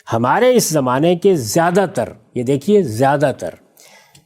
ہمارے اس زمانے کے زیادہ تر، یہ دیکھیے زیادہ تر،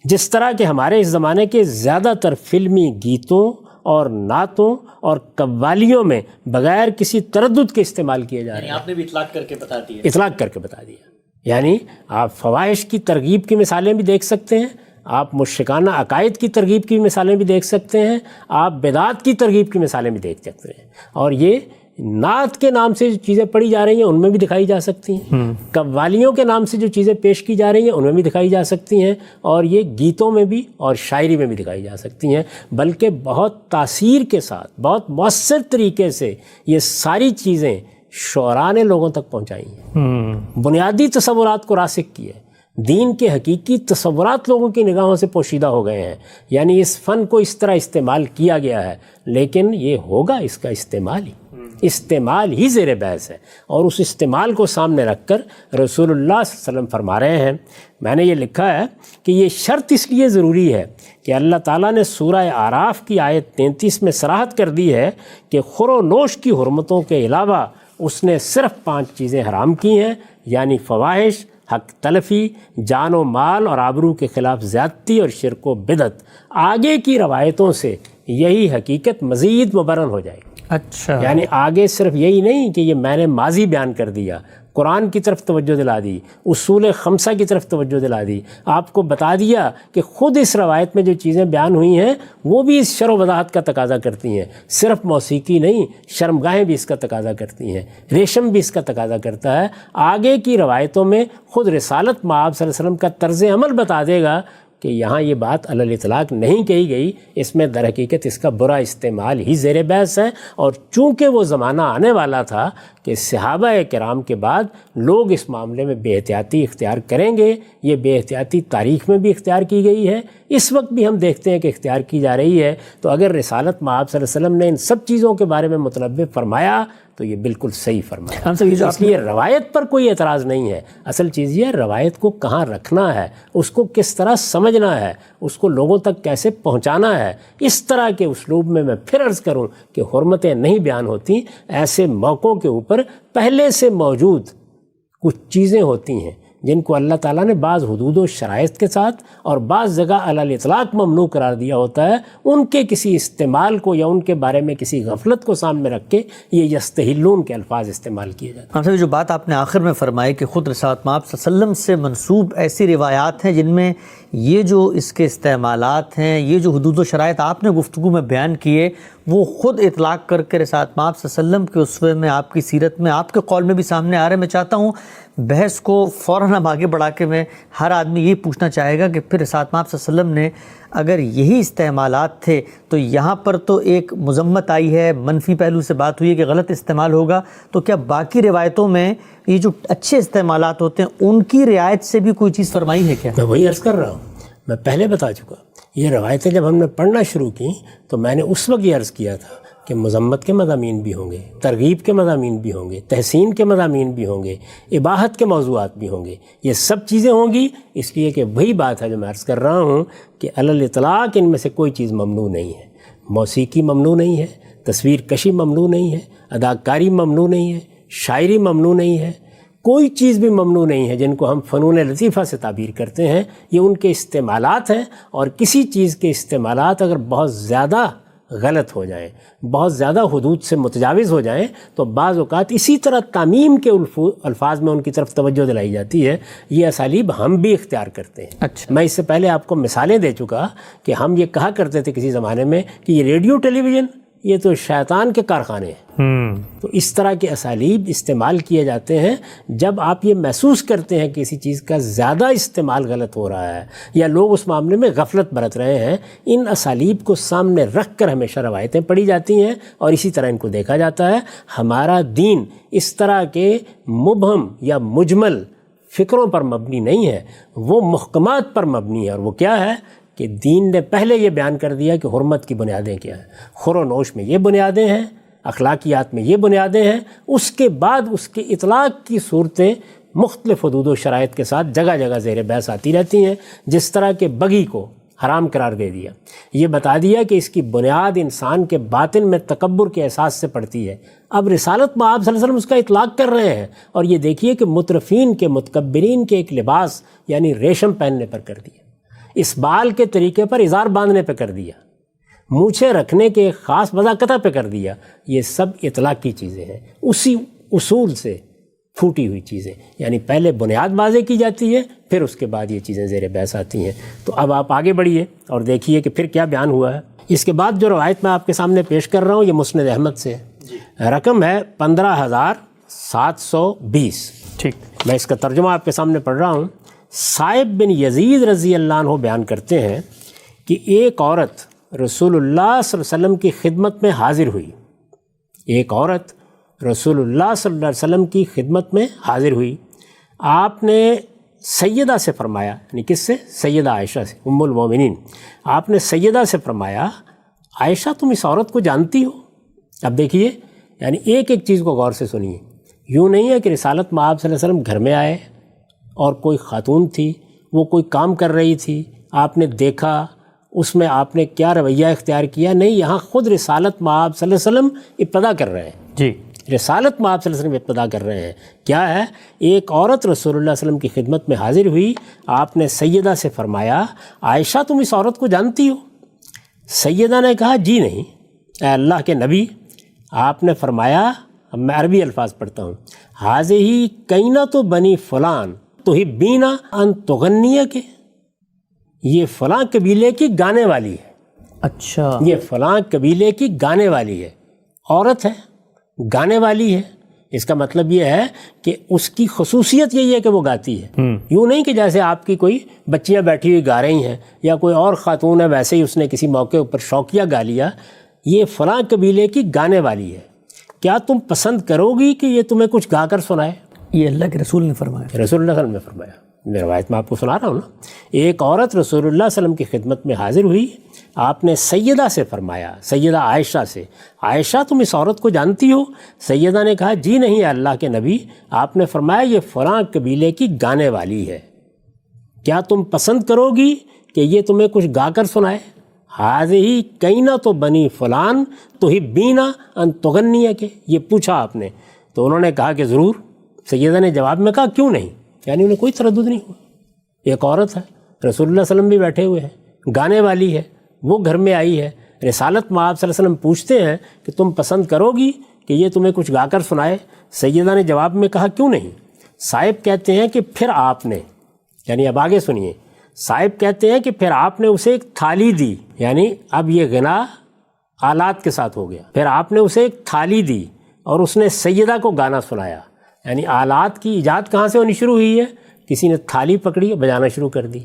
جس طرح کہ ہمارے اس زمانے کے زیادہ تر فلمی گیتوں اور نعتوں اور قوالیوں میں بغیر کسی تردد کے استعمال کیے جا رہے ہیں۔ آپ نے بھی اطلاق کر کے بتا دیا، اطلاق کر کے بتا دیا، یعنی آپ فواحش کی ترغیب کی مثالیں بھی دیکھ سکتے ہیں، آپ مشرکانہ عقائد کی ترغیب کی مثالیں بھی دیکھ سکتے ہیں، آپ بدعات کی ترغیب کی مثالیں بھی دیکھ سکتے ہیں، اور یہ نعت کے نام سے جو چیزیں پڑھی جا رہی ہیں ان میں بھی دکھائی جا سکتی ہیں، قوالیوں کے نام سے جو چیزیں پیش کی جا رہی ہیں ان میں بھی دکھائی جا سکتی ہیں، اور یہ گیتوں میں بھی اور شاعری میں بھی دکھائی جا سکتی ہیں، بلکہ بہت تاثیر کے ساتھ، بہت مؤثر طریقے سے یہ ساری چیزیں شعراء نے لوگوں تک پہنچائی ہیں، بنیادی تصورات کو راسخ کیے، دین کے حقیقی تصورات لوگوں کی نگاہوں سے پوشیدہ ہو گئے ہیں، یعنی اس فن کو اس طرح استعمال کیا گیا ہے، لیکن یہ ہوگا اس کا استعمال ہی زیر بحث ہے، اور اس استعمال کو سامنے رکھ کر رسول اللہ صلی اللہ علیہ وسلم فرما رہے ہیں، میں نے یہ لکھا ہے کہ یہ شرط اس لیے ضروری ہے کہ اللہ تعالیٰ نے سورہ اعراف کی آیت 33 میں صراحت کر دی ہے کہ خور و نوش کی حرمتوں کے علاوہ اس نے صرف 5 چیزیں حرام کی ہیں، یعنی فواحش، حق تلفی، جان و مال اور آبرو کے خلاف زیادتی اور شرک و بدعت۔ آگے کی روایتوں سے یہی حقیقت مزید مبرہن ہو جائے گی۔ اچھا، یعنی آگے صرف یہی نہیں کہ یہ میں نے ماضی بیان کر دیا، قرآن کی طرف توجہ دلا دی، اصول خمسہ کی طرف توجہ دلا دی، آپ کو بتا دیا کہ خود اس روایت میں جو چیزیں بیان ہوئی ہیں وہ بھی اس شرح و وضاحت کا تقاضا کرتی ہیں، صرف موسیقی نہیں، شرمگاہیں بھی اس کا تقاضا کرتی ہیں، ریشم بھی اس کا تقاضا کرتا ہے۔ آگے کی روایتوں میں خود رسالت مآب صلی اللہ علیہ وسلم کا طرز عمل بتا دے گا کہ یہاں یہ بات علی الاطلاق نہیں کہی گئی، اس میں در حقیقت اس کا برا استعمال ہی زیر بحث ہے۔ اور چونکہ وہ زمانہ آنے والا تھا کہ صحابہ کرام کے بعد لوگ اس معاملے میں بے احتیاطی اختیار کریں گے، یہ بے احتیاطی تاریخ میں بھی اختیار کی گئی ہے، اس وقت بھی ہم دیکھتے ہیں کہ اختیار کی جا رہی ہے۔ تو اگر رسالت مآب صلی اللہ علیہ وسلم نے ان سب چیزوں کے بارے میں متنبہ فرمایا تو یہ بالکل صحیح فرمایا۔ اس لیے روایت پر کوئی اعتراض نہیں ہے، اصل چیز یہ ہے روایت کو کہاں رکھنا ہے، اس کو کس طرح سمجھنا ہے، اس کو لوگوں تک کیسے پہنچانا ہے۔ اس طرح کے اسلوب میں پھر عرض کروں کہ حرمتیں نہیں بیان ہوتی، ایسے موقعوں کے اوپر پہلے سے موجود کچھ چیزیں ہوتی ہیں جن کو اللہ تعالیٰ نے بعض حدود و شرائط کے ساتھ اور بعض جگہ علی الاطلاق ممنوع قرار دیا ہوتا ہے، ان کے کسی استعمال کو یا ان کے بارے میں کسی غفلت کو سامنے رکھ کے یہ یستحلون کے الفاظ استعمال کیے جاتے ہیں۔ ہم سے جو بات آپ نے آخر میں فرمائی کہ خود رسالت مآب صلی اللہ علیہ وسلم سے منسوب ایسی روایات ہیں جن میں یہ جو اس کے استعمالات ہیں، یہ جو حدود و شرائط آپ نے گفتگو میں بیان کیے، وہ خود اطلاق کر کے رسالت مآب صلی اللہ علیہ وسلم کے اسوے میں، آپ کی سیرت میں، آپ کے قول میں بھی سامنے آ رہے ہیں۔ میں چاہتا ہوں بحث کو فوراً اب آگے بڑھا کے میں ہر آدمی یہ پوچھنا چاہے گا کہ پھر رسالت مآب صلی اللہ علیہ وسلم نے اگر یہی استعمالات تھے تو یہاں پر تو ایک مذمت آئی ہے، منفی پہلو سے بات ہوئی ہے کہ غلط استعمال ہوگا، تو کیا باقی روایتوں میں یہ جو اچھے استعمالات ہوتے ہیں ان کی رعایت سے بھی کوئی چیز فرمائی ہے کیا؟ میں وہی عرض کر رہا ہوں، میں پہلے بتا چکا، یہ روایتیں جب ہم نے پڑھنا شروع کی تو میں نے اس وقت یہ عرض کیا تھا کہ مذمت کے مضامین بھی ہوں گے، ترغیب کے مضامین بھی ہوں گے، تحسین کے مضامین بھی ہوں گے، اباحت کے موضوعات بھی ہوں گے، یہ سب چیزیں ہوں گی، اس لیے کہ وہی بات ہے جو میں عرض کر رہا ہوں کہ علی الاطلاق ان میں سے کوئی چیز ممنوع نہیں ہے۔ موسیقی ممنوع نہیں ہے، تصویر کشی ممنوع نہیں ہے، اداکاری ممنوع نہیں ہے، شاعری ممنوع نہیں ہے، کوئی چیز بھی ممنوع نہیں ہے جن کو ہم فنون لطیفہ سے تعبیر کرتے ہیں، یہ ان کے استعمالات ہیں۔ اور کسی چیز کے استعمالات اگر بہت زیادہ غلط ہو جائیں، بہت زیادہ حدود سے متجاوز ہو جائیں تو بعض اوقات اسی طرح تعمیم کے الفاظ میں ان کی طرف توجہ دلائی جاتی ہے۔ یہ اسالیب ہم بھی اختیار کرتے ہیں۔ میں اس سے پہلے آپ کو مثالیں دے چکا کہ ہم یہ کہا کرتے تھے کسی زمانے میں کہ یہ ریڈیو ٹیلی ویژن یہ تو شیطان کے کارخانے ہیں۔ تو اس طرح کے اسالیب استعمال کیے جاتے ہیں جب آپ یہ محسوس کرتے ہیں کہ کسی چیز کا زیادہ استعمال غلط ہو رہا ہے یا لوگ اس معاملے میں غفلت برت رہے ہیں۔ ان اسالیب کو سامنے رکھ کر ہمیشہ روایتیں پڑھی جاتی ہیں اور اسی طرح ان کو دیکھا جاتا ہے۔ ہمارا دین اس طرح کے مبہم یا مجمل فکروں پر مبنی نہیں ہے، وہ محکمات پر مبنی ہے۔ اور وہ کیا ہے کہ دین نے پہلے یہ بیان کر دیا کہ حرمت کی بنیادیں کیا ہیں، خور و نوش میں یہ بنیادیں ہیں، اخلاقیات میں یہ بنیادیں ہیں۔ اس کے بعد اس کے اطلاق کی صورتیں مختلف حدود و شرائط کے ساتھ جگہ جگہ زیر بحث آتی رہتی ہیں۔ جس طرح کہ بغی کو حرام قرار دے دیا، یہ بتا دیا کہ اس کی بنیاد انسان کے باطن میں تکبر کے احساس سے پڑتی ہے۔ اب رسالت مآب صلی اللہ علیہ وسلم اس کا اطلاق کر رہے ہیں اور یہ دیکھیے کہ مترفین کے، متکبرین کے ایک لباس یعنی ریشم پہننے پر کر دیا، اس بال کے طریقے پر ازار باندھنے پہ کر دیا، مونچھیں رکھنے کے ایک خاص وضاقتہ پہ کر دیا۔ یہ سب اطلاق کی چیزیں ہیں، اسی اصول سے پھوٹی ہوئی چیزیں، یعنی پہلے بنیاد واضح کی جاتی ہے پھر اس کے بعد یہ چیزیں زیر بحث آتی ہیں۔ تو اب آپ آگے بڑھیے اور دیکھیے کہ پھر کیا بیان ہوا ہے۔ اس کے بعد جو روایت میں آپ کے سامنے پیش کر رہا ہوں یہ مسند احمد سے رقم ہے 15720۔ ٹھیک، میں اس کا ترجمہ آپ کے سامنے پڑھ رہا ہوں۔ صائب بن یزید رضی اللہ عنہ بیان کرتے ہیں کہ ایک عورت رسول اللہ صلی اللہ علیہ وسلم کی خدمت میں حاضر ہوئی، ایک عورت رسول اللہ صلی اللہ علیہ وسلم کی خدمت میں حاضر ہوئی۔ آپ نے سیدہ سے فرمایا، یعنی کس سے؟ سیدہ عائشہ سے، ام المومنین۔ آپ نے سیدہ سے فرمایا عائشہ تم اس عورت کو جانتی ہو؟ اب دیکھیے، یعنی ایک ایک چیز کو غور سے سنیے۔ یوں نہیں ہے کہ رسالت مآب صلی اللہ علیہ وسلم گھر میں آئے اور کوئی خاتون تھی، وہ کوئی کام کر رہی تھی، آپ نے دیکھا، اس میں آپ نے کیا رویہ اختیار کیا؟ نہیں، یہاں خود رسالت مآب صلی اللہ علیہ وسلم ابتدا کر رہے ہیں۔ جی، رسالت مآب صلی اللہ علیہ وسلم ابتدا کر رہے ہیں۔ کیا ہے؟ ایک عورت رسول اللہ صلی اللہ علیہ وسلم کی خدمت میں حاضر ہوئی، آپ نے سیدہ سے فرمایا عائشہ تم اس عورت کو جانتی ہو؟ سیدہ نے کہا جی نہیں اے اللہ کے نبی۔ آپ نے فرمایا، اب میں عربی الفاظ پڑھتا ہوں، حاضی کینا تو بنی فلان تو ہی بینا ان تغنیہ کے، یہ فلاں قبیلے کی گانے والی ہے، اچھا، یہ فلاں قبیلے کی گانے والی ہے، عورت ہے گانے والی ہے، اس کا مطلب یہ ہے کہ اس کی خصوصیت یہی ہے کہ وہ گاتی ہے، یوں نہیں کہ جیسے آپ کی کوئی بچیاں بیٹھی ہوئی گا رہی ہیں یا کوئی اور خاتون ہے ویسے ہی اس نے کسی موقع اوپر شوقیہ گا لیا، یہ فلاں قبیلے کی گانے والی ہے، کیا تم پسند کرو گی کہ یہ تمہیں کچھ گا کر سنائے؟ یہ اللہ کے رسول نے فرمایا، رسول اللہ صلی اللہ علیہ وسلم نے فرمایا، میں روایت میں آپ کو سنا رہا ہوں نا۔ ایک عورت رسول اللہ صلی اللہ علیہ وسلم کی خدمت میں حاضر ہوئی، آپ نے سیدہ سے فرمایا، سیدہ عائشہ سے، عائشہ تم اس عورت کو جانتی ہو؟ سیدہ نے کہا جی نہیں اللہ کے نبی، آپ نے فرمایا یہ فلاں قبیلے کی گانے والی ہے، کیا تم پسند کرو گی کہ یہ تمہیں کچھ گا کر سنائے؟ حاضی کینا تو بنی فلان تو ہی بینا ان تغنیہ کے، یہ پوچھا آپ نے تو انہوں نے کہا کہ ضرور۔ سیدہ نے جواب میں کہا کیوں نہیں، یعنی انہیں کوئی تردد نہیں ہوا، ایک عورت ہے، رسول اللہ صلی اللہ علیہ وسلم بھی بیٹھے ہوئے ہیں، گانے والی ہے، وہ گھر میں آئی ہے، رسالت میں آپ صلی اللہ علیہ وسلم پوچھتے ہیں کہ تم پسند کرو گی کہ یہ تمہیں کچھ گا کر سنائے؟ سیدہ نے جواب میں کہا کیوں نہیں۔ صاحب کہتے ہیں کہ پھر آپ نے، یعنی اب آگے سنیے، صاحب کہتے ہیں کہ پھر آپ نے اسے ایک تھالی دی، یعنی اب یہ غنا آلات کے ساتھ ہو گیا، پھر آپ نے اسے ایک تھالی دی اور اس نے سیدہ کو گانا سنایا، یعنی آلات کی ایجاد کہاں سے ہونی شروع ہوئی ہے؟ کسی نے تھالی پکڑی بجانا شروع کر دی،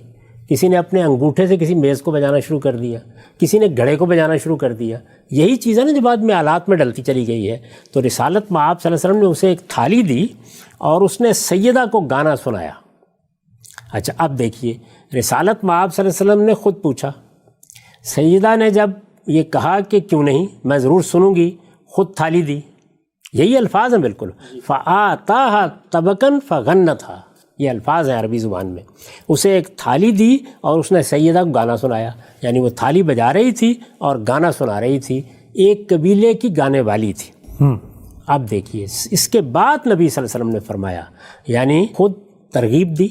کسی نے اپنے انگوٹھے سے کسی میز کو بجانا شروع کر دیا، کسی نے گھڑے کو بجانا شروع کر دیا، یہی چیز ہے نا جو بعد میں آلات میں ڈلتی چلی گئی ہے۔ تو رسالت میں آپ صلی اللہ علیہ وسلم نے اسے ایک تھالی دی اور اس نے سیدہ کو گانا سنایا۔ اچھا اب دیکھیے، رسالت میں آپ صلی اللہ علیہ وسلم نے خود پوچھا، سیدہ نے جب یہ کہا کہ کیوں نہیں میں ضرور سنوں گی، خود تھالی دی، یہی الفاظ ہیں بالکل، فَآتَاهَا طَبَقًا فَغَنَّتْهَا، یہ الفاظ ہیں عربی زبان میں، اسے ایک تھالی دی اور اس نے سیدہ کو گانا سنایا، یعنی وہ تھالی بجا رہی تھی اور گانا سنا رہی تھی، ایک قبیلے کی گانے والی تھی۔ اب دیکھیے اس کے بعد نبی صلی اللہ علیہ وسلم نے فرمایا، یعنی خود ترغیب دی،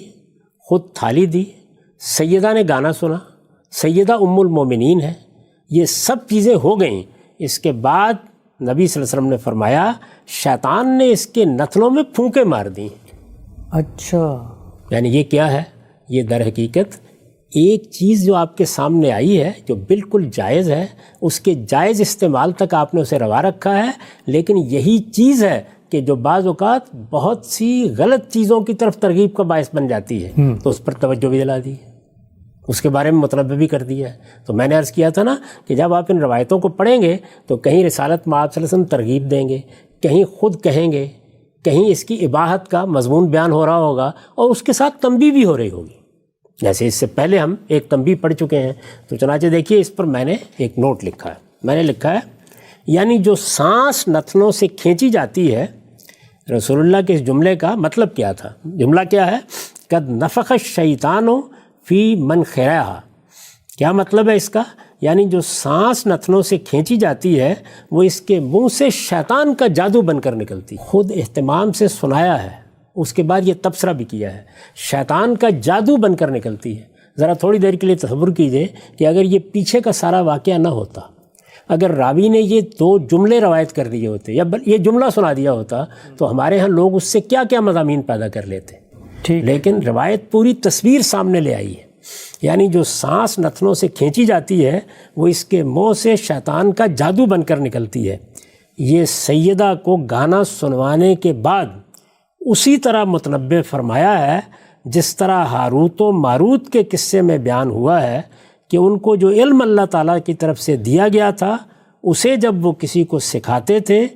خود تھالی دی، سیدہ نے گانا سنا، سیدہ ام المومنین ہے، یہ سب چیزیں ہو گئیں، اس کے بعد نبی صلی اللہ علیہ وسلم نے فرمایا شیطان نے اس کے نتنوں میں پھونکے مار دیں۔ اچھا، یعنی یہ کیا ہے؟ یہ در حقیقت ایک چیز جو آپ کے سامنے آئی ہے جو بالکل جائز ہے، اس کے جائز استعمال تک آپ نے اسے روا رکھا ہے، لیکن یہی چیز ہے کہ جو بعض اوقات بہت سی غلط چیزوں کی طرف ترغیب کا باعث بن جاتی ہے، تو اس پر توجہ بھی دلا دی ہے، اس کے بارے میں متنبہ بھی کر دیا ہے۔ تو میں نے عرض کیا تھا نا کہ جب آپ ان روایتوں کو پڑھیں گے تو کہیں رسالت میں آپ صلی اللہ علیہ وسلم ترغیب دیں گے، کہیں خود کہیں گے، کہیں اس کی اباحت کا مضمون بیان ہو رہا ہوگا اور اس کے ساتھ تنبیہ بھی ہو رہی ہوگی، جیسے اس سے پہلے ہم ایک تنبیہ پڑھ چکے ہیں۔ تو چنانچہ دیکھیے اس پر میں نے ایک نوٹ لکھا ہے، میں نے لکھا ہے یعنی جو سانس نتنوں سے کھینچی جاتی ہے، رسول اللہ کے اس جملے کا مطلب کیا تھا؟ جملہ کیا ہے؟ قد نفخ الشیطان فی منخرها، کیا مطلب ہے اس کا؟ یعنی جو سانس نتنوں سے کھینچی جاتی ہے وہ اس کے منہ سے شیطان کا جادو بن کر نکلتی، خود اہتمام سے سنایا ہے، اس کے بعد یہ تبصرہ بھی کیا ہے، شیطان کا جادو بن کر نکلتی ہے۔ ذرا تھوڑی دیر کے لیے تصور کیجئے کہ اگر یہ پیچھے کا سارا واقعہ نہ ہوتا، اگر راوی نے یہ دو جملے روایت کر دیے ہوتے یا یہ جملہ سنا دیا ہوتا تو ہمارے ہاں لوگ اس سے کیا کیا مضامین پیدا کر لیتے، لیکن روایت پوری تصویر سامنے لے آئی ہے۔ یعنی جو سانس نتنوں سے کھینچی جاتی ہے وہ اس کے منہ سے شیطان کا جادو بن کر نکلتی ہے۔ یہ سیدہ کو گانا سنوانے کے بعد اسی طرح متنبع فرمایا ہے جس طرح ہاروت و ماروت کے قصے میں بیان ہوا ہے کہ ان کو جو علم اللہ تعالیٰ کی طرف سے دیا گیا تھا اسے جب وہ کسی کو سکھاتے تھے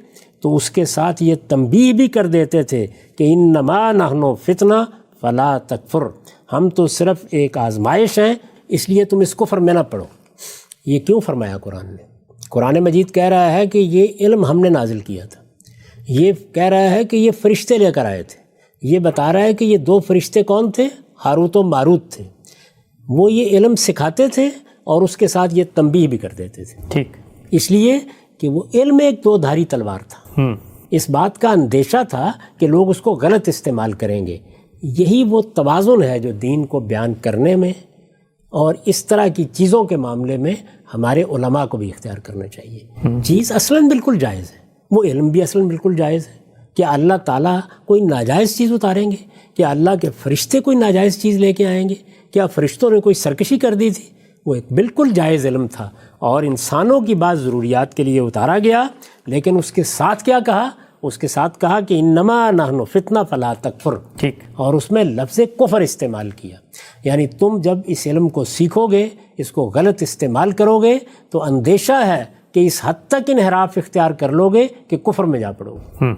تو اس کے ساتھ یہ تنبیہ بھی کر دیتے تھے کہ انما نحن فتنہ فلا تکفر، ہم تو صرف ایک آزمائش ہیں اس لیے تم اس کفر میں نہ پڑھو۔ یہ کیوں فرمایا قرآن نے؟ قرآن مجید کہہ رہا ہے کہ یہ علم ہم نے نازل کیا تھا، یہ کہہ رہا ہے کہ یہ فرشتے لے کر آئے تھے، یہ بتا رہا ہے کہ یہ دو فرشتے کون تھے؟ ہاروت و ماروت تھے، وہ یہ علم سکھاتے تھے اور اس کے ساتھ یہ تنبیہ بھی کر دیتے تھے، ٹھیک، اس لیے کہ وہ علم ایک دو دھاری تلوار تھا، اس بات کا اندیشہ تھا کہ لوگ اس کو غلط استعمال کریں گے۔ یہی وہ توازن ہے جو دین کو بیان کرنے میں اور اس طرح کی چیزوں کے معاملے میں ہمارے علماء کو بھی اختیار کرنا چاہیے۔ چیز اصلاً بالکل جائز ہے، وہ علم بھی اصلاً بالکل جائز ہے، کیا اللہ تعالیٰ کوئی ناجائز چیز اتاریں گے؟ کیا اللہ کے فرشتے کوئی ناجائز چیز لے کے آئیں گے؟ کیا فرشتوں نے کوئی سرکشی کر دی تھی؟ وہ ایک بالکل جائز علم تھا اور انسانوں کی بعض ضروریات کے لیے اتارا گیا، لیکن اس کے ساتھ کیا کہا؟ اس کے ساتھ کہا کہ انما نحن فتنہ فلا تکفر، ٹھیک، اور اس میں لفظ کفر استعمال کیا۔ یعنی تم جب اس علم کو سیکھو گے، اس کو غلط استعمال کرو گے تو اندیشہ ہے کہ اس حد تک انحراف اختیار کر لو گے کہ کفر میں جا پڑو گے۔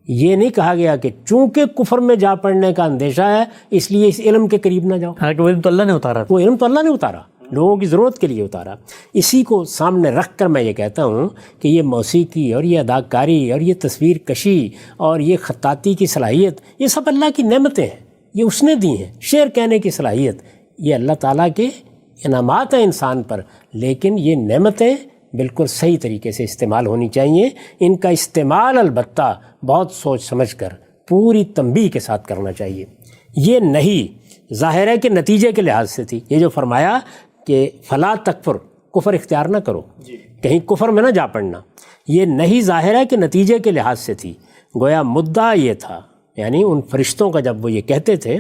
یہ نہیں کہا گیا کہ چونکہ کفر میں جا پڑنے کا اندیشہ ہے اس لیے اس علم کے قریب نہ جاؤ۔ حالانکہ وہ علم تو اللہ نے اتارا تھا۔ وہ علم تو اللہ نے اتارا، لوگوں کی ضرورت کے لیے اتارا۔ اسی کو سامنے رکھ کر میں یہ کہتا ہوں کہ یہ موسیقی اور یہ اداکاری اور یہ تصویر کشی اور یہ خطاطی کی صلاحیت، یہ سب اللہ کی نعمتیں ہیں، یہ اس نے دی ہیں۔ شعر کہنے کی صلاحیت یہ اللہ تعالیٰ کے انعامات ہیں انسان پر، لیکن یہ نعمتیں بالکل صحیح طریقے سے استعمال ہونی چاہیے۔ ان کا استعمال البتہ بہت سوچ سمجھ کر پوری تنبیہ کے ساتھ کرنا چاہیے۔ یہ نہیں ظاہر ہے کہ نتیجے کے لحاظ سے تھی، یہ جو فرمایا کہ فلا تکفر، کفر اختیار نہ کرو، کہیں کفر میں نہ جا پڑنا، یہ نہیں ظاہر ہے کہ نتیجے کے لحاظ سے تھی۔ گویا مدعا یہ تھا، یعنی ان فرشتوں کا جب وہ یہ کہتے تھے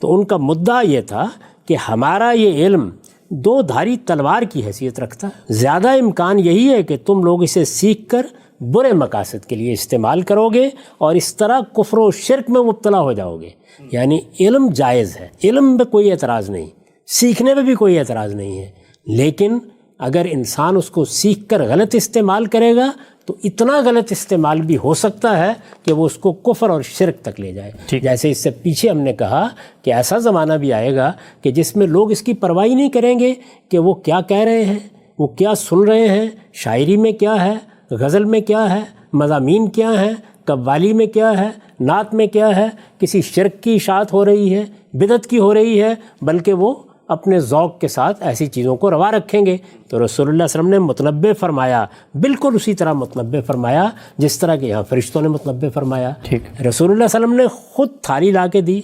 تو ان کا مدعا یہ تھا کہ ہمارا یہ علم دو دھاری تلوار کی حیثیت رکھتا ہے، زیادہ امکان یہی ہے کہ تم لوگ اسے سیکھ کر برے مقاصد کے لیے استعمال کرو گے اور اس طرح کفر و شرک میں مبتلا ہو جاؤ گے۔ یعنی علم جائز ہے، علم میں کوئی اعتراض نہیں، سیکھنے میں بھی کوئی اعتراض نہیں ہے، لیکن اگر انسان اس کو سیکھ کر غلط استعمال کرے گا تو اتنا غلط استعمال بھی ہو سکتا ہے کہ وہ اس کو کفر اور شرک تک لے جائے۔ جیسے اس سے پیچھے ہم نے کہا کہ ایسا زمانہ بھی آئے گا کہ جس میں لوگ اس کی پرواہ نہیں کریں گے کہ وہ کیا کہہ رہے ہیں، وہ کیا سن رہے ہیں، شاعری میں کیا ہے، غزل میں کیا ہے، مضامین کیا ہیں، قوالی میں کیا ہے، نعت میں کیا ہے، کسی شرک کی اشاعت ہو رہی ہے، بدعت کی ہو رہی ہے، بلکہ وہ اپنے ذوق کے ساتھ ایسی چیزوں کو روا رکھیں گے۔ تو رسول اللہ صلی اللہ علیہ وسلم نے متنبع فرمایا، بالکل اسی طرح متنبع فرمایا جس طرح کہ یہاں فرشتوں نے متنبع فرمایا۔ رسول اللہ صلی اللہ علیہ وسلم نے خود تھالی لا کے دی،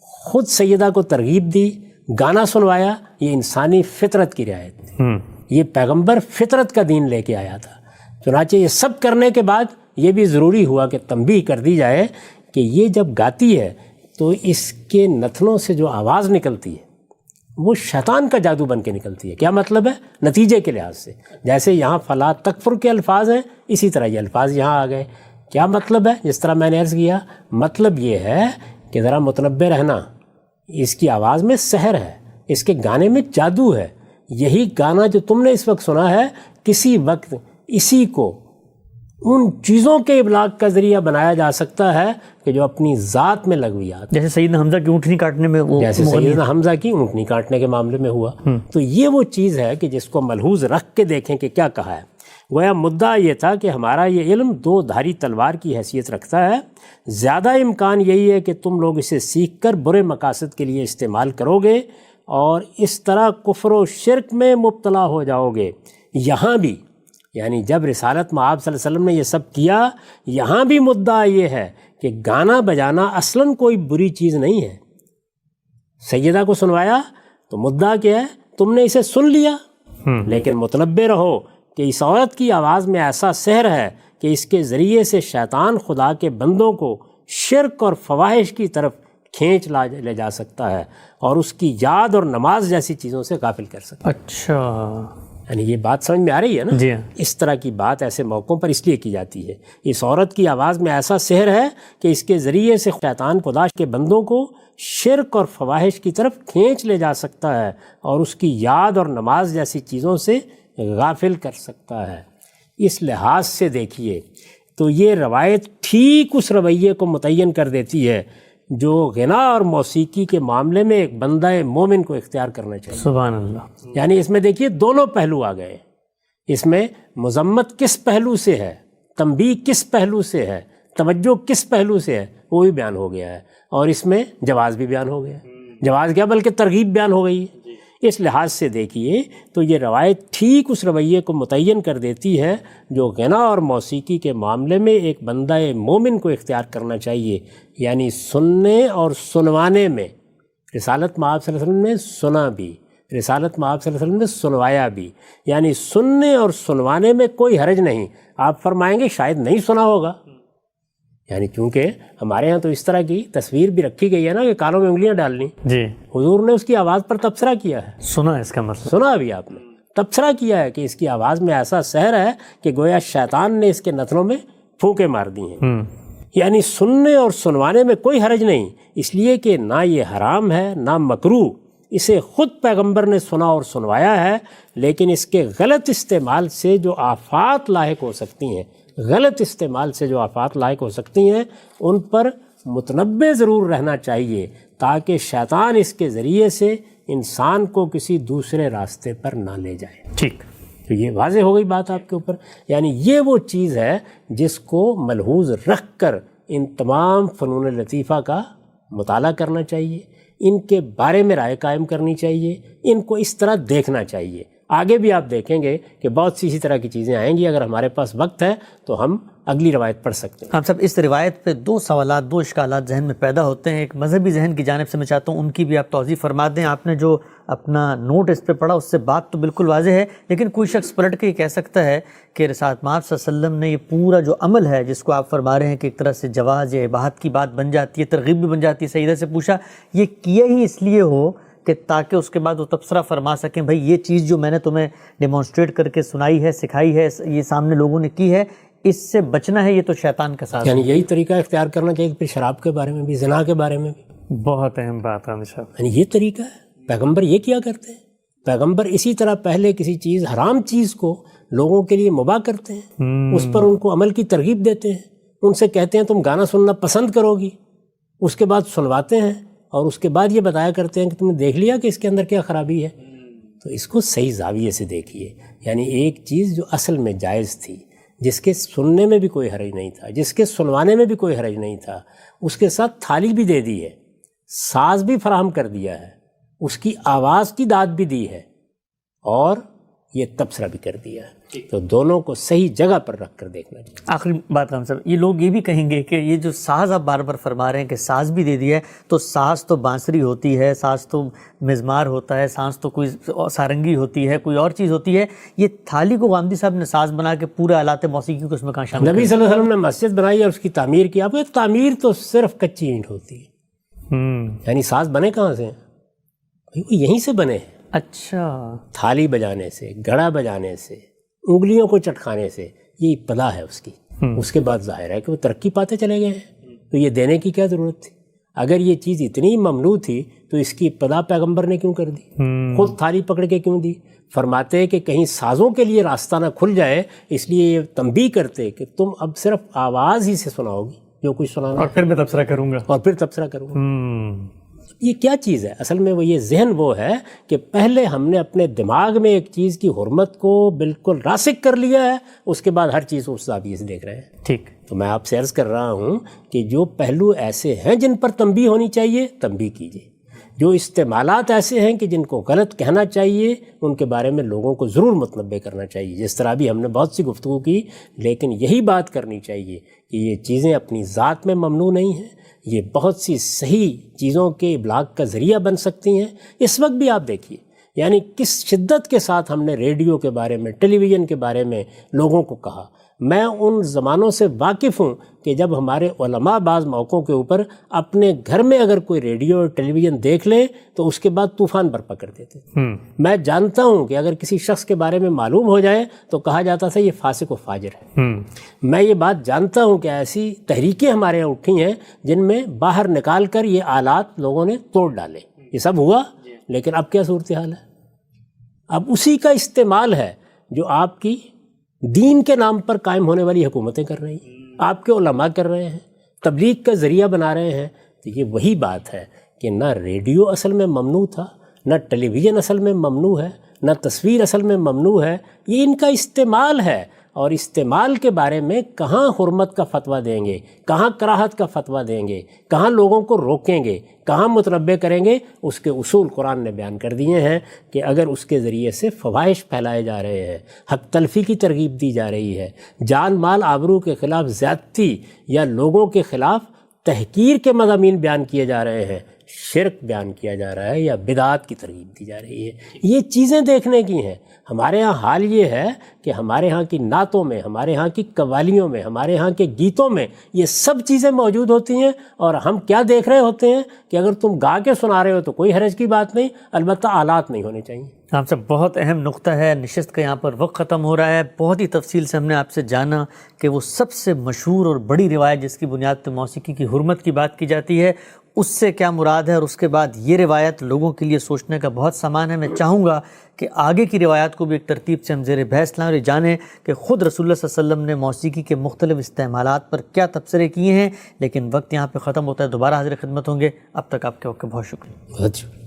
خود سیدہ کو ترغیب دی، گانا سنوایا۔ یہ انسانی فطرت کی رعایت، یہ پیغمبر فطرت کا دین لے کے آیا تھا۔ چنانچہ یہ سب کرنے کے بعد یہ بھی ضروری ہوا کہ تنبیہ کر دی جائے کہ یہ جب گاتی ہے تو اس کے نتنوں سے جو آواز نکلتی ہے وہ شیطان کا جادو بن کے نکلتی ہے۔ کیا مطلب ہے؟ نتیجے کے لحاظ سے، جیسے یہاں فلا تکفر کے الفاظ ہیں اسی طرح یہ الفاظ یہاں آ گئے۔ کیا مطلب ہے؟ جس طرح میں نے عرض کیا، مطلب یہ ہے کہ ذرا متنبع رہنا، اس کی آواز میں سحر ہے، اس کے گانے میں جادو ہے۔ یہی گانا جو تم نے اس وقت سنا ہے کسی وقت اسی کو ان چیزوں کے ابلاغ کا ذریعہ بنایا جا سکتا ہے کہ جو اپنی ذات میں لغویات، جیسے سیدنا حمزہ کی اونٹنی کاٹنے میں، جیسے سیدنا حمزہ کی اونٹنی کاٹنے کے معاملے میں ہوا۔ تو یہ وہ چیز ہے کہ جس کو ملحوظ رکھ کے دیکھیں کہ کیا کہا ہے۔ گویا مدعا یہ تھا کہ ہمارا یہ علم دو دھاری تلوار کی حیثیت رکھتا ہے، زیادہ امکان یہی ہے کہ تم لوگ اسے سیکھ کر برے مقاصد کے لیے استعمال کرو گے اور اس طرح کفر و شرک میں مبتلا ہو جاؤ گے۔ یہاں بھی یعنی جب رسالت میں آپ صلی اللہ علیہ وسلم نے یہ سب کیا، یہاں بھی مدعا یہ ہے کہ گانا بجانا اصلاً کوئی بری چیز نہیں ہے۔ سیدہ کو سنوایا تو مدعا کیا ہے؟ تم نے اسے سن لیا، لیکن متنبع رہو کہ اس عورت کی آواز میں ایسا سحر ہے کہ اس کے ذریعے سے شیطان خدا کے بندوں کو شرک اور فواحش کی طرف کھینچ لے جا سکتا ہے اور اس کی یاد اور نماز جیسی چیزوں سے غافل کر سکتا ہے۔ اچھا، یعنی یہ بات سمجھ میں آ رہی ہے نا؟ جی، اس طرح کی بات ایسے موقعوں پر اس لیے کی جاتی ہے۔ اس عورت کی آواز میں ایسا سحر ہے کہ اس کے ذریعے سے شیطان خدا کے بندوں کو شرک اور فواحش کی طرف کھینچ لے جا سکتا ہے اور اس کی یاد اور نماز جیسی چیزوں سے غافل کر سکتا ہے۔ اس لحاظ سے دیکھیے تو یہ روایت ٹھیک اس رویے کو متعین کر دیتی ہے جو غنا اور موسیقی کے معاملے میں ایک بندہ مومن کو اختیار کرنا چاہیے۔ سبحان اللہ۔ یعنی اس میں دیکھیے دونوں پہلو آ گئے، اس میں مذمت کس پہلو سے ہے، تنبیہ کس پہلو سے ہے، توجہ کس پہلو سے ہے، وہ بھی بیان ہو گیا ہے، اور اس میں جواز بھی بیان ہو گیا ہے۔ جواز کیا بلکہ ترغیب بیان ہو گئی ہے۔ اس لحاظ سے دیکھیے تو یہ روایت ٹھیک اس رویے کو متعین کر دیتی ہے جو غنا اور موسیقی کے معاملے میں ایک بندہ مومن کو اختیار کرنا چاہیے، یعنی سننے اور سنوانے میں۔ رسالت میں آپ صلی اللہ علیہ وسلم نے سنا بھی، رسالت میں آپ صلی اللہ علیہ وسلم نے سنوایا بھی، یعنی سننے اور سنوانے میں کوئی حرج نہیں۔ آپ فرمائیں گے شاید نہیں سنا ہوگا، یعنی چونکہ ہمارے ہاں تو اس طرح کی تصویر بھی رکھی گئی ہے نا کہ کانوں میں انگلیاں ڈالنی. جی حضور نے اس کی آواز پر تبصرہ کیا ہے. سنا ہے اس کا مطلب؟ سنا ابھی آپ نے تبصرہ کیا ہے کہ اس کی آواز میں ایسا سحر ہے کہ گویا شیطان نے اس کے نتنوں میں پھونکے مار دی ہیں. یعنی سننے اور سنوانے میں کوئی حرج نہیں، اس لیے کہ نہ یہ حرام ہے نہ مکروہ. اسے خود پیغمبر نے سنا اور سنوایا ہے، لیکن اس کے غلط استعمال سے جو آفات لاحق ہو سکتی ہیں، غلط استعمال سے جو آفات لاحق ہو سکتی ہیں، ان پر متنبہ ضرور رہنا چاہیے تاکہ شیطان اس کے ذریعے سے انسان کو کسی دوسرے راستے پر نہ لے جائے. ٹھیک. تو یہ واضح ہو گئی بات آپ کے اوپر. یعنی یہ وہ چیز ہے جس کو ملحوظ رکھ کر ان تمام فنون لطیفہ کا مطالعہ کرنا چاہیے، ان کے بارے میں رائے قائم کرنی چاہیے، ان کو اس طرح دیکھنا چاہیے. آگے بھی آپ دیکھیں گے کہ بہت سی اسی طرح کی چیزیں آئیں گی. اگر ہمارے پاس وقت ہے تو ہم اگلی روایت پڑھ سکتے ہیں. ہم سب اس روایت پہ دو سوالات، دو اشکالات ذہن میں پیدا ہوتے ہیں. ایک مذہبی ذہن کی جانب سے میں چاہتا ہوں ان کی بھی آپ توضیح فرما دیں. آپ نے جو اپنا نوٹ اس پہ پڑھا اس سے بات تو بالکل واضح ہے، لیکن کوئی شخص پلٹ کے یہ کہہ سکتا ہے کہ رسالت مآب صلی اللہ علیہ وسلم نے یہ پورا جو عمل ہے جس کو آپ فرما رہے ہیں کہ ایک طرح سے جواز یا اباحت کی بات بن جاتی ہے، ترغیب بھی بن جاتی ہے. سیدہ سے پوچھا یہ کیا ہی اس لیے ہو کہ تاکہ اس کے بعد وہ تبصرہ فرما سکیں بھائی یہ چیز جو میں نے تمہیں ڈیمانسٹریٹ کر کے سنائی ہے، سکھائی ہے، یہ سامنے لوگوں نے کی ہے، اس سے بچنا ہے، یہ تو شیطان کا ساز ہے. یعنی یہی طریقہ اختیار کرنا چاہیے. پھر شراب کے بارے میں بھی، زنا کے بارے میں بھی بہت اہم بات ہے صاحب. یعنی یہ طریقہ ہے. پیغمبر یہ کیا کرتے ہیں؟ پیغمبر اسی طرح پہلے کسی چیز، حرام چیز کو لوگوں کے لیے مباح کرتے ہیں، اس پر ان کو عمل کی ترغیب دیتے ہیں، ان سے کہتے ہیں تم گانا سننا پسند کرو گی، اس کے بعد سنواتے ہیں اور اس کے بعد یہ بتایا کرتے ہیں کہ تم نے دیکھ لیا کہ اس کے اندر کیا خرابی ہے. تو اس کو صحیح زاویے سے دیکھیے. یعنی ایک چیز جو اصل میں جائز تھی، جس کے سننے میں بھی کوئی حرج نہیں تھا، جس کے سنوانے میں بھی کوئی حرج نہیں تھا، اس کے ساتھ تھالی بھی دے دی ہے، ساز بھی فراہم کر دیا ہے، اس کی آواز کی داد بھی دی ہے، اور یہ تبصرہ بھی کر دیا ہے. تو دونوں کو صحیح جگہ پر رکھ کر دیکھنا چاہیے. آخری بات ہم سب، یہ لوگ یہ بھی کہیں گے کہ یہ جو ساز آپ بار بار فرما رہے ہیں کہ ساز بھی دے دیا ہے، تو ساز تو بانسری ہوتی ہے، ساز تو مزمار ہوتا ہے، ساز تو کوئی سارنگی ہوتی ہے، کوئی اور چیز ہوتی ہے. یہ تھالی کو غامدی صاحب نے ساز بنا کے پورے آلات موسیقی کو اس میں کہاں شامل نبی صلی اللہ علیہ وسلم نے مسجد بنائی اور اس کی تعمیر کی. آپ کو تعمیر تو صرف کچی اینٹ ہوتی ہے، یعنی ساز بنے کہاں سے؟ وہ یہیں سے بنے ہیں. اچھا. تھالی بجانے سے، گھڑا بجانے سے، انگلیوں کو چٹکانے سے، یہ ابتدا ہے اس کی. اس کے بعد ظاہر ہے کہ وہ ترقی پاتے چلے گئے ہیں. تو یہ دینے کی کیا ضرورت تھی؟ اگر یہ چیز اتنی ممنوع تھی تو اس کی ابتدا پیغمبر نے کیوں کر دی؟ خود تھالی پکڑ کے کیوں دی؟ فرماتے کہ کہیں سازوں کے لیے راستہ نہ کھل جائے، اس لیے یہ تنبیہ کرتے کہ تم اب صرف آواز ہی سے سناؤ گی جو کچھ سنانا، اور پھر میں تبصرہ کروں گا. یہ کیا چیز ہے؟ اصل میں وہ یہ ذہن وہ ہے کہ پہلے ہم نے اپنے دماغ میں ایک چیز کی حرمت کو بالکل راسخ کر لیا ہے، اس کے بعد ہر چیز اس زاویے سے دیکھ رہے ہیں. ٹھیک. تو میں آپ سے عرض کر رہا ہوں کہ جو پہلو ایسے ہیں جن پر تنبیہ ہونی چاہیے، تنبیہ کیجیے. جو استعمالات ایسے ہیں کہ جن کو غلط کہنا چاہیے، ان کے بارے میں لوگوں کو ضرور متنبہ کرنا چاہیے. جس طرح بھی ہم نے بہت سی گفتگو کی، لیکن یہی بات کرنی چاہیے کہ یہ چیزیں اپنی ذات میں ممنوع نہیں ہیں، یہ بہت سی صحیح چیزوں کے ابلاغ کا ذریعہ بن سکتی ہیں. اس وقت بھی آپ دیکھیے یعنی کس شدت کے ساتھ ہم نے ریڈیو کے بارے میں، ٹیلی ویژن کے بارے میں لوگوں کو کہا. میں ان زمانوں سے واقف ہوں کہ جب ہمارے علماء بعض موقعوں کے اوپر اپنے گھر میں اگر کوئی ریڈیو اور ٹیلی ویژن دیکھ لیں تو اس کے بعد طوفان برپا کر دیتے. میں جانتا ہوں کہ اگر کسی شخص کے بارے میں معلوم ہو جائے تو کہا جاتا تھا یہ فاسق و فاجر ہے. میں یہ بات جانتا ہوں کہ ایسی تحریکیں ہمارے یہاں اٹھی ہیں جن میں باہر نکال کر یہ آلات لوگوں نے توڑ ڈالے. یہ سب ہوا، لیکن اب کیا صورتحال ہے؟ اب اسی کا استعمال ہے جو آپ کی دین کے نام پر قائم ہونے والی حکومتیں کر رہی ہیں، آپ کے علماء کر رہے ہیں، تبلیغ کا ذریعہ بنا رہے ہیں. تو یہ وہی بات ہے کہ نہ ریڈیو اصل میں ممنوع تھا، نہ ٹیلی ویژن اصل میں ممنوع ہے، نہ تصویر اصل میں ممنوع ہے. یہ ان کا استعمال ہے، اور استعمال کے بارے میں کہاں حرمت کا فتویٰ دیں گے، کہاں کراہت کا فتویٰ دیں گے، کہاں لوگوں کو روکیں گے، کہاں متنبہ کریں گے. اس کے اصول قرآن نے بیان کر دیے ہیں کہ اگر اس کے ذریعے سے فواحش پھیلائے جا رہے ہیں، حق تلفی کی ترغیب دی جا رہی ہے، جان مال آبرو کے خلاف زیادتی یا لوگوں کے خلاف تحقیر کے مضامین بیان کیے جا رہے ہیں، شرک بیان کیا جا رہا ہے یا بدعات کی ترغیب دی جا رہی ہے. یہ چیزیں دیکھنے کی ہیں. ہمارے ہاں حال یہ ہے کہ ہمارے ہاں کی نعتوں میں، ہمارے ہاں کی قوالیوں میں، ہمارے ہاں کے گیتوں میں یہ سب چیزیں موجود ہوتی ہیں، اور ہم کیا دیکھ رہے ہوتے ہیں کہ اگر تم گا کے سنا رہے ہو تو کوئی حرج کی بات نہیں، البتہ آلات نہیں ہونے چاہیے. آپ سے بہت اہم نقطہ ہے. نشست کا یہاں پر وقت ختم ہو رہا ہے. بہت ہی تفصیل سے ہم نے آپ سے جانا کہ وہ سب سے مشہور اور بڑی روایت جس کی بنیاد پہ موسیقی کی حرمت کی بات کی جاتی ہے، اس سے کیا مراد ہے، اور اس کے بعد یہ روایت لوگوں کے لیے سوچنے کا بہت سامان ہے. میں چاہوں گا کہ آگے کی روایات کو بھی ایک ترتیب سے ہم زیر بحث لائیں اور یہ جانیں کہ خود رسول اللہ صلی اللہ علیہ وسلم نے موسیقی کے مختلف استعمالات پر کیا تبصرے کیے ہیں. لیکن وقت یہاں پہ ختم ہوتا ہے. دوبارہ حاضر خدمت ہوں گے. اب تک آپ کے وقت کا بہت شکریہ. بہت شکریہ.